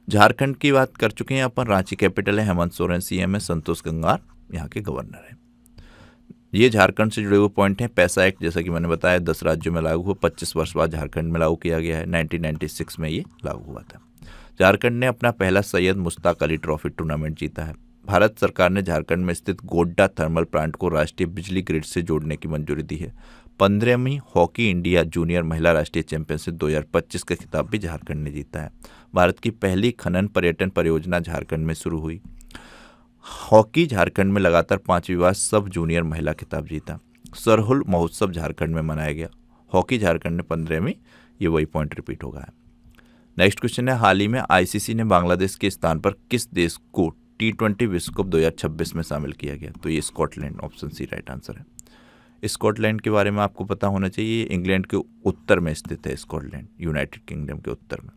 झारखंड की बात कर चुके हैं अपन। रांची कैपिटल है, हेमंत सोरेन सीएम है, संतोष गंगवार यहाँ के गवर्नर है। ये झारखंड से जुड़े हुए पॉइंट हैं। पैसा एक्ट जैसा कि मैंने बताया 10 राज्यों में लागू हुआ, 25 वर्ष बाद झारखंड में लागू किया गया है। 1996 में ये लागू हुआ था। झारखंड ने अपना पहला सैयद मुश्ताक अली ट्रॉफी टूर्नामेंट जीता है। भारत सरकार ने झारखंड में स्थित गोड्डा थर्मल प्लांट को राष्ट्रीय बिजली ग्रिड से जोड़ने की मंजूरी दी है। 15वीं हॉकी इंडिया जूनियर महिला राष्ट्रीय चैंपियनशिप 2025 का खिताब भी झारखंड ने जीता है। भारत की पहली खनन पर्यटन परियोजना झारखंड में शुरू हुई। हॉकी झारखंड में लगातार 5वीं बार सब जूनियर महिला खिताब जीता। सरहुल महोत्सव झारखंड में मनाया गया। हॉकी झारखंड ने 15वीं, ये वही पॉइंट रिपीट होगा है। नेक्स्ट क्वेश्चन है, हाल ही में आईसीसी ने बांग्लादेश के स्थान पर किस देश को T20 विश्व कप 2026 में शामिल किया गया? तो ये Scotland. Option C right answer है। स्कॉटलैंड के बारे में आपको पता होना चाहिए, इंग्लैंड के उत्तर में स्थित है स्कॉटलैंड, यूनाइटेड किंगडम के उत्तर में।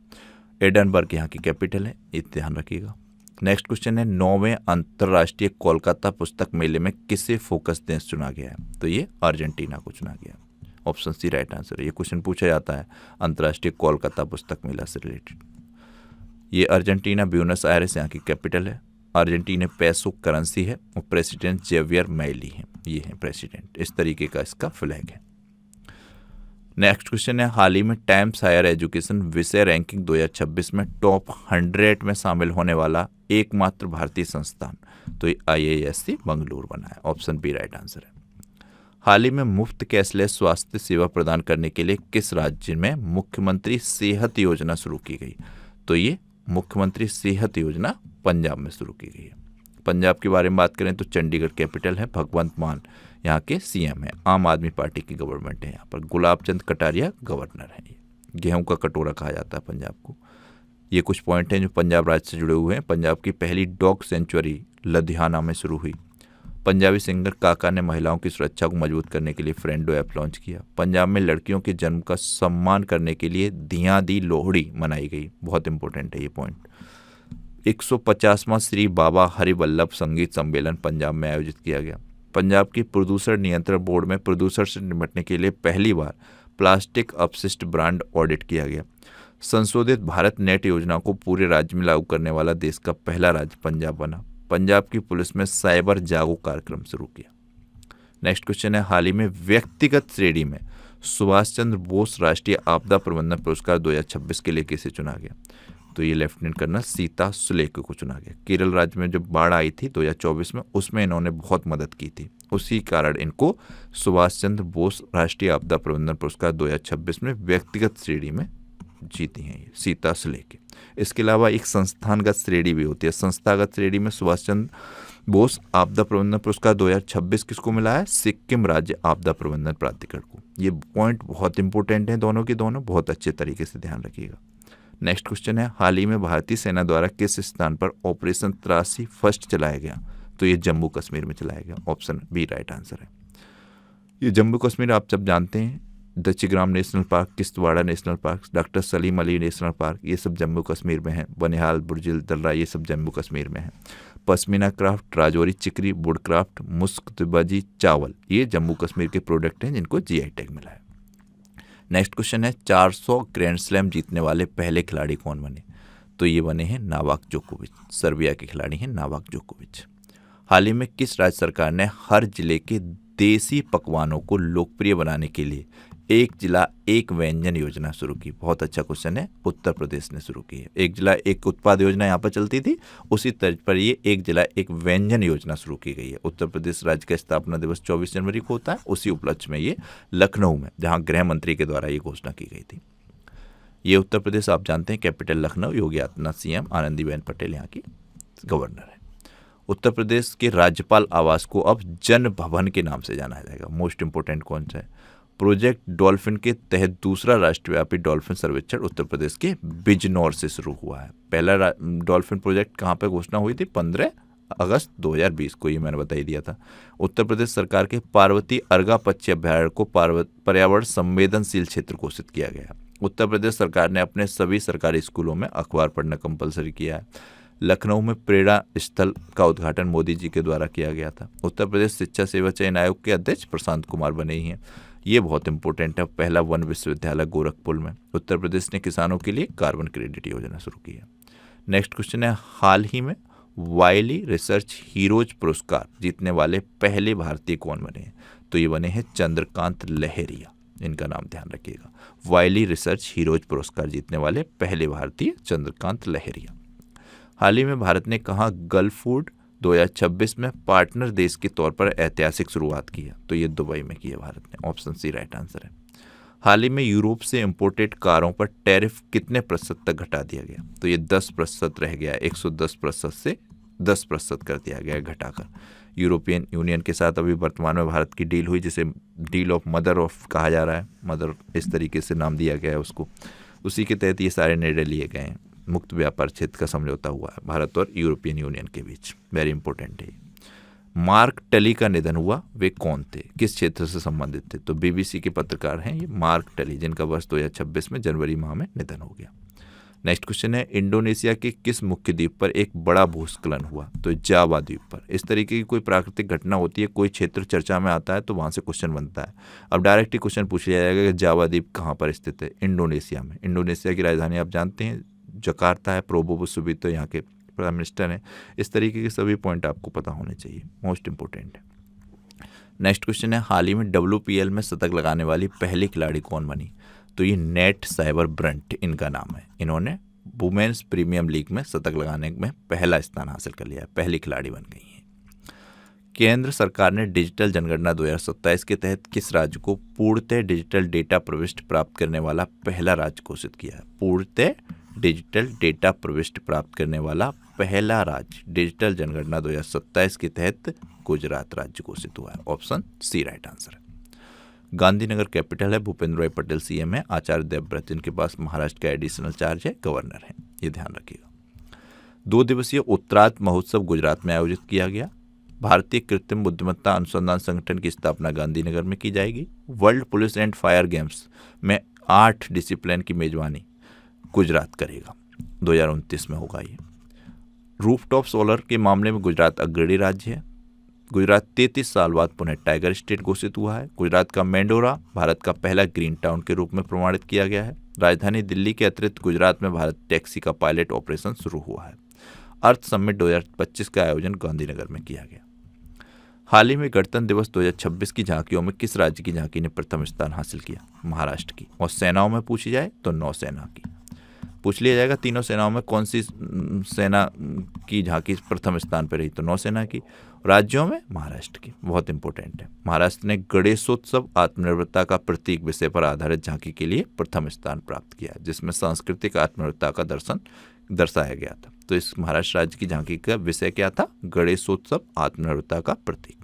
एडनबर्ग यहाँ की कैपिटल है, ये ध्यान रखिएगा। नेक्स्ट क्वेश्चन है, 9वें अंतर्राष्ट्रीय कोलकाता पुस्तक मेले में किसे फोकस देश चुना गया है? तो ये अर्जेंटीना को चुना गया। ऑप्शन सी राइट आंसर है। ये क्वेश्चन पूछा जाता है अंतर्राष्ट्रीय कोलकाता पुस्तक मेला से रिलेटेड। ये अर्जेंटीना ब्यूनस आयरेस यहाँ की कैपिटल है। अर्जेंटीना पैसो करेंसी है और प्रेसिडेंट जेवियर मैली है, ये है प्रेसिडेंट। इस तरीके का इसका फ्लैग है। नेक्स्ट क्वेश्चन है, हाल ही में टाइम्स हायर एजुकेशन विषय रैंकिंग 2026 में टॉप 100 में शामिल होने वाला एकमात्र भारतीय संस्थान, तो IISc बंगलुरु बना है। ऑप्शन बी राइट आंसर है। हाल ही में मुफ्त कैशलेस स्वास्थ्य सेवा प्रदान करने के लिए किस राज्य में मुख्यमंत्री सेहत योजना शुरू की गई? तो ये मुख्यमंत्री सेहत योजना पंजाब में शुरू की गई है। पंजाब के बारे में बात करें तो चंडीगढ़ कैपिटल है, भगवंत मान यहाँ के सीएम है, आम आदमी पार्टी की गवर्नमेंट है यहाँ पर। गुलाब चंद कटारिया गवर्नर है। गेहूं का कटोरा कहा जाता है पंजाब को। ये कुछ पॉइंट हैं जो पंजाब राज्य से जुड़े हुए हैं। पंजाब की पहली डॉग सेंचुरी लुधियाना में शुरू हुई। पंजाबी सिंगर काका ने महिलाओं की सुरक्षा को मजबूत करने के लिए फ्रेंडो ऐप लॉन्च किया। पंजाब में लड़कियों के जन्म का सम्मान करने के लिए धियां दी लोहड़ी मनाई गई। बहुत इंपॉर्टेंट है ये पॉइंट। 150वां श्री बाबा हरिवल्लभ संगीत सम्मेलन पंजाब में आयोजित किया गया। पंजाब की प्रदूषण नियंत्रण बोर्ड में प्रदूषण से निपटने के लिए पहली बार प्लास्टिक अपशिष्ट ब्रांड ऑडिट किया गया। संशोधित भारत नेट योजना को पूरे राज्य में लागू करने वाला देश का पहला राज्य पंजाब बना। पंजाब की पुलिस में साइबर जागो कार्यक्रम शुरू किया। नेक्स्ट क्वेश्चन है, हाल ही में व्यक्तिगत श्रेणी में सुभाष चंद्र बोस राष्ट्रीय आपदा प्रबंधन पुरस्कार 2026 के लिए किसे चुना गया? तो ये लेफ्टिनेंट कर्नल सीता सुलेख को चुना गया। केरल राज्य में जब बाढ़ आई थी 2024 में, उसमें इन्होंने बहुत मदद की थी, उसी कारण इनको सुभाष चंद्र बोस राष्ट्रीय आपदा प्रबंधन पुरस्कार 2026 में व्यक्तिगत श्रेणी में जीती हैं ये सीता सुलेख। इसके अलावा एक संस्थानगत श्रेणी भी होती है। संस्थागत श्रेणी में सुभाष चंद्र बोस आपदा प्रबंधन पुरस्कार 2026 किसको मिला है? सिक्किम राज्य आपदा प्रबंधन प्राधिकरण को। ये पॉइंट बहुत इंपॉर्टेंट हैं दोनों के दोनों, बहुत अच्छे तरीके से ध्यान रखिएगा। नेक्स्ट क्वेश्चन है, हाल ही में भारतीय सेना द्वारा किस स्थान पर ऑपरेशन त्रासी फर्स्ट चलाया गया? तो ये जम्मू कश्मीर में चलाया गया। ऑप्शन बी राइट आंसर है। ये जम्मू कश्मीर आप सब जानते हैं, Dachigam national park, Kishtwar national park, doctor Salim Ali national park, ये सब जम्मू कश्मीर में है। बनिहाल, बुर्जिल, दर्रा, ये सब जम्मू कश्मीर में है। Pashmina craft, Rajouri chikri, wood craft, मुस्कतबाजी, चावल, ये जम्मू कश्मीर के प्रोडक्ट हैं जिनको GI टैग मिला है। नेक्स्ट क्वेश्चन है, 400 ग्रैंड स्लैम जीतने वाले पहले खिलाड़ी कौन बने? तो ये बने हैं नोवाक जोकोविच, सर्बिया के खिलाड़ी हैं नोवाक जोकोविच। हाल ही में किस राज्य सरकार ने हर जिले के देसी पकवानों को लोकप्रिय बनाने के लिए एक जिला एक व्यंजन योजना शुरू की? बहुत अच्छा क्वेश्चन है, उत्तर प्रदेश ने शुरू की है। एक जिला एक उत्पाद योजना यहाँ पर चलती थी, उसी तर्ज पर ये एक जिला एक व्यंजन योजना शुरू की गई है। उत्तर प्रदेश राज्य का स्थापना दिवस 24 जनवरी को होता है। उसी उपलक्ष्य में ये लखनऊ में, जहाँ गृह मंत्री के द्वारा ये घोषणा की गई थी। ये उत्तर प्रदेश आप जानते हैं, कैपिटल लखनऊ, योगी आदित्यनाथ सीएम, आनंदीबेन पटेल यहाँ की गवर्नर है। उत्तर प्रदेश के राज्यपाल आवास को अब जन भवन के नाम से जाना जाएगा। मोस्ट इंपोर्टेंट कौन सा है? प्रोजेक्ट डॉल्फिन के तहत दूसरा राष्ट्रव्यापी डॉल्फिन सर्वेक्षण उत्तर प्रदेश के बिजनौर से शुरू हुआ है। पहला डॉल्फिन प्रोजेक्ट कहाँ पे घोषणा हुई थी? 15 अगस्त 2020 को, ये मैंने बता ही दिया था। उत्तर प्रदेश सरकार के पार्वती अर्गा पक्षी अभ्यारण्य को पर्यावरण संवेदनशील क्षेत्र घोषित किया गया। उत्तर प्रदेश सरकार ने अपने सभी सरकारी स्कूलों में अखबार पढ़ना कंपलसरी किया है। लखनऊ में प्रेरणा स्थल का उद्घाटन मोदी जी के द्वारा किया गया था। उत्तर प्रदेश शिक्षा सेवा चयन आयोग के अध्यक्ष प्रशांत कुमार बने ही हैं। ये बहुत इंपॉर्टेंट है। पहला वन विश्वविद्यालय गोरखपुर में। उत्तर प्रदेश ने किसानों के लिए कार्बन क्रेडिट योजना शुरू की है। नेक्स्ट क्वेश्चन है, हाल ही में वाइली रिसर्च हीरोज पुरस्कार जीतने वाले पहले भारतीय कौन बने हैं? तो ये बने हैं चंद्रकांत लहरिया। इनका नाम ध्यान रखिएगा। वाइली रिसर्च हीरोज पुरस्कार जीतने वाले पहले भारतीय चंद्रकांत लहरिया। हाल ही में भारत ने कहा गल्फ फूड 2026 में पार्टनर देश के तौर पर ऐतिहासिक शुरुआत की है? तो ये दुबई में की है भारत ने। ऑप्शन सी राइट आंसर है। हाल ही में यूरोप से इंपोर्टेड कारों पर टैरिफ कितने प्रतिशत तक घटा दिया गया? तो ये 10% रह गया। 110% से 10% कर दिया गया घटाकर। यूरोपियन यूनियन के साथ अभी वर्तमान में भारत की डील हुई, जिसे डील ऑफ मदर ऑफ कहा जा रहा है। मदर इस तरीके से नाम दिया गया है उसको। उसी के तहत ये सारे निर्णय लिए गए हैं। मुक्त व्यापार क्षेत्र का समझौता हुआ है भारत और यूरोपियन यूनियन के बीच। वेरी इंपॉर्टेंट है। मार्क टली का निधन हुआ। वे कौन थे? किस क्षेत्र से संबंधित थे? तो बीबीसी के पत्रकार हैं ये मार्क टली, जिनका वर्ष 2026 में जनवरी माह में निधन हो गया। नेक्स्ट क्वेश्चन है, इंडोनेशिया के किस मुख्य द्वीप पर एक बड़ा भूस्खलन हुआ? तो जावा द्वीप पर। इस तरीके की कोई प्राकृतिक घटना होती है, कोई क्षेत्र चर्चा में आता है, तो वहाँ से क्वेश्चन बनता है। अब डायरेक्ट ही क्वेश्चन पूछ लिया जाएगा कि जावा द्वीप कहाँ पर स्थित है? इंडोनेशिया में। इंडोनेशिया की राजधानी आप जानते हैं जकार्ता है। प्रोबोवो सुबितो यहाँ के प्राइम मिनिस्टर हैं। इस तरीके के सभी पॉइंट आपको पता होने चाहिए, मोस्ट इंपोर्टेंट है। नेक्स्ट क्वेश्चन है, हाल ही में WPL में शतक लगाने वाली पहली खिलाड़ी कौन बनी? तो ये नेट साइबर ब्रंट इनका नाम है। इन्होंने वुमेन्स प्रीमियम लीग में शतक लगाने में पहला स्थान हासिल कर लिया है, पहली खिलाड़ी बन गई हैं। केंद्र सरकार ने डिजिटल जनगणना 2027 के तहत किस राज्य को पूर्णतः डिजिटल डेटा प्रविष्टि प्राप्त करने वाला पहला राज्य घोषित किया है? पूर्णतः डिजिटल डेटा प्रविष्टि प्राप्त करने वाला पहला राज्य डिजिटल जनगणना 2027 के तहत गुजरात राज्य घोषित हुआ है। ऑप्शन सी राइट आंसर है। गांधीनगर कैपिटल है। भूपेंद्र भाई पटेल सीएम है। आचार्य देवव्रत जिनके पास महाराष्ट्र का एडिशनल चार्ज है, गवर्नर है। ये ध्यान रखिएगा। 2 दिवसीय उत्तरार्थ महोत्सव गुजरात में आयोजित किया गया। भारतीय कृत्रिम बुद्धिमत्ता अनुसंधान संगठन की स्थापना गांधीनगर में की जाएगी। World police and fire games में 8 डिसिप्लिन की मेजबानी गुजरात करेगा। 2029 में होगा ये। रूफटॉप सोलर के मामले में गुजरात अग्रणी राज्य है। गुजरात 33 साल बाद पुनः टाइगर स्टेट घोषित हुआ है। गुजरात का मेंडोरा भारत का पहला ग्रीन टाउन के रूप में प्रमाणित किया गया है। राजधानी दिल्ली के अतिरिक्त गुजरात में भारत टैक्सी का पायलट ऑपरेशन शुरू हुआ है। अर्थ समिट 2025 का आयोजन गांधीनगर में किया गया। हाल ही में गणतंत्र दिवस 2026 की झांकियों में किस राज्य की झांकी ने प्रथम स्थान हासिल किया? महाराष्ट्र की। और सेनाओं में पूछी जाए तो नौसेना की पूछ लिया जाएगा। तीनों सेनाओं में कौन सी सेना की झांकी प्रथम स्थान पर रही? तो नौसेना की। राज्यों में महाराष्ट्र की। बहुत इंपॉर्टेंट है। महाराष्ट्र ने गणेशोत्सव आत्मनिर्भरता का प्रतीक विषय पर आधारित झांकी के लिए प्रथम स्थान प्राप्त किया, जिसमें सांस्कृतिक आत्मनिर्भरता का दर्शाया गया था। तो इस महाराष्ट्र राज्य की झांकी का विषय क्या था? गणेशोत्सव आत्मनिर्भरता का प्रतीक।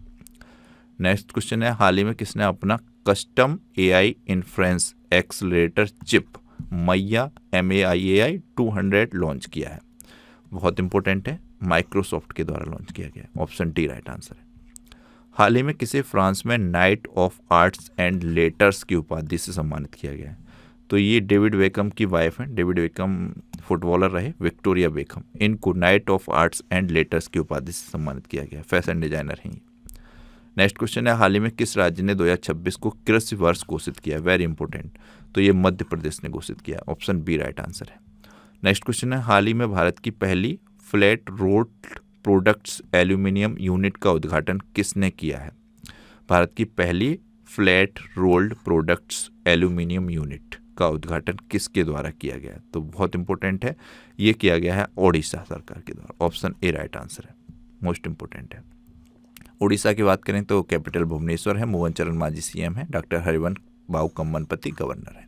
नेक्स्ट क्वेश्चन है, हाल ही में किसने अपना custom AI inference accelerator chip मैया MAIAI 200 लॉन्च किया है? बहुत इंपॉर्टेंट है। माइक्रोसॉफ्ट के द्वारा लॉन्च किया गया। ऑप्शन डी राइट आंसर है। हाल ही में किसे फ्रांस में night of arts and letters की उपाधि से सम्मानित किया गया है? तो ये डेविड बेकम की वाइफ हैं। डेविड बेकम फुटबॉलर रहे, विक्टोरिया बेकम। इनको night of arts and letters की उपाधि से सम्मानित किया गया। फैशन डिजाइनर हैं। नेक्स्ट क्वेश्चन है, हाल ही में किस राज्य ने 2026 को कृषि वर्ष घोषित किया? Very important. तो ये मध्य प्रदेश ने घोषित किया। ऑप्शन बी राइट आंसर है। नेक्स्ट क्वेश्चन है, हाल ही में भारत की पहली flat road products aluminium unit का उद्घाटन किसने किया है? भारत की पहली flat rolled products aluminium unit का उद्घाटन किसके द्वारा किया गया? तो बहुत इंपॉर्टेंट है, ये किया गया है ओडिशा सरकार के द्वारा। ऑप्शन ए राइट आंसर है, मोस्ट इंपॉर्टेंट है। उड़ीसा की बात करें तो कैपिटल भुवनेश्वर है, मोहन चरण मांझी सीएम है, डॉक्टर हरिवंश बाबू कम्मनपति गवर्नर है।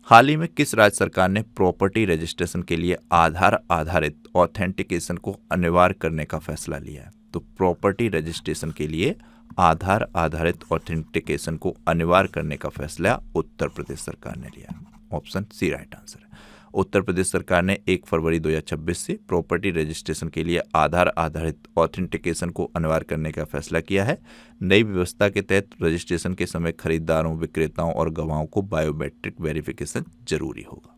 हाल ही में किस राज्य सरकार ने प्रॉपर्टी रजिस्ट्रेशन के लिए आधार आधारित ऑथेंटिकेशन को अनिवार्य करने का फैसला लिया है? तो प्रॉपर्टी रजिस्ट्रेशन के लिए आधार आधारित ऑथेंटिकेशन को अनिवार्य करने का फैसला उत्तर प्रदेश सरकार ने लिया। ऑप्शन सी राइट आंसर है। उत्तर प्रदेश सरकार ने 1 फरवरी 2026 से प्रॉपर्टी रजिस्ट्रेशन के लिए आधार आधारित ऑथेंटिकेशन को अनिवार्य करने का फैसला किया है। नई व्यवस्था के तहत रजिस्ट्रेशन के समय खरीदारों, विक्रेताओं और गवाहों को बायोमेट्रिक वेरिफिकेशन जरूरी होगा।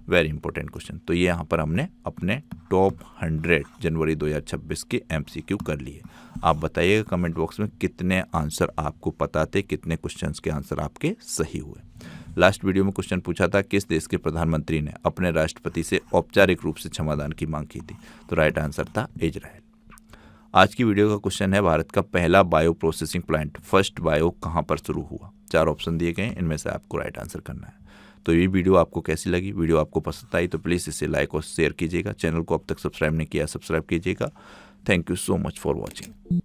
Very important question. तो ये यहाँ पर हमने अपने टॉप 100 जनवरी 2026 के MCQ कर लिए। आप बताइएगा कमेंट बॉक्स में कितने आंसर आपको पता थे, कितने क्वेश्चंस के आंसर आपके सही हुए। लास्ट वीडियो में क्वेश्चन पूछा था किस देश के प्रधानमंत्री ने अपने राष्ट्रपति से औपचारिक रूप से क्षमादान की मांग की थी? तो राइट आंसर था इजराइल। आज की वीडियो का क्वेश्चन है भारत का पहला bio processing plant first bio कहाँ पर शुरू हुआ? 4 ऑप्शन दिए गए, इनमें से आपको राइट आंसर करना है। तो ये वीडियो आपको कैसी लगी? वीडियो आपको पसंद आई तो प्लीज़ इसे लाइक और शेयर कीजिएगा। चैनल को अब तक सब्सक्राइब नहीं किया, सब्सक्राइब कीजिएगा। Thank you so much for watching.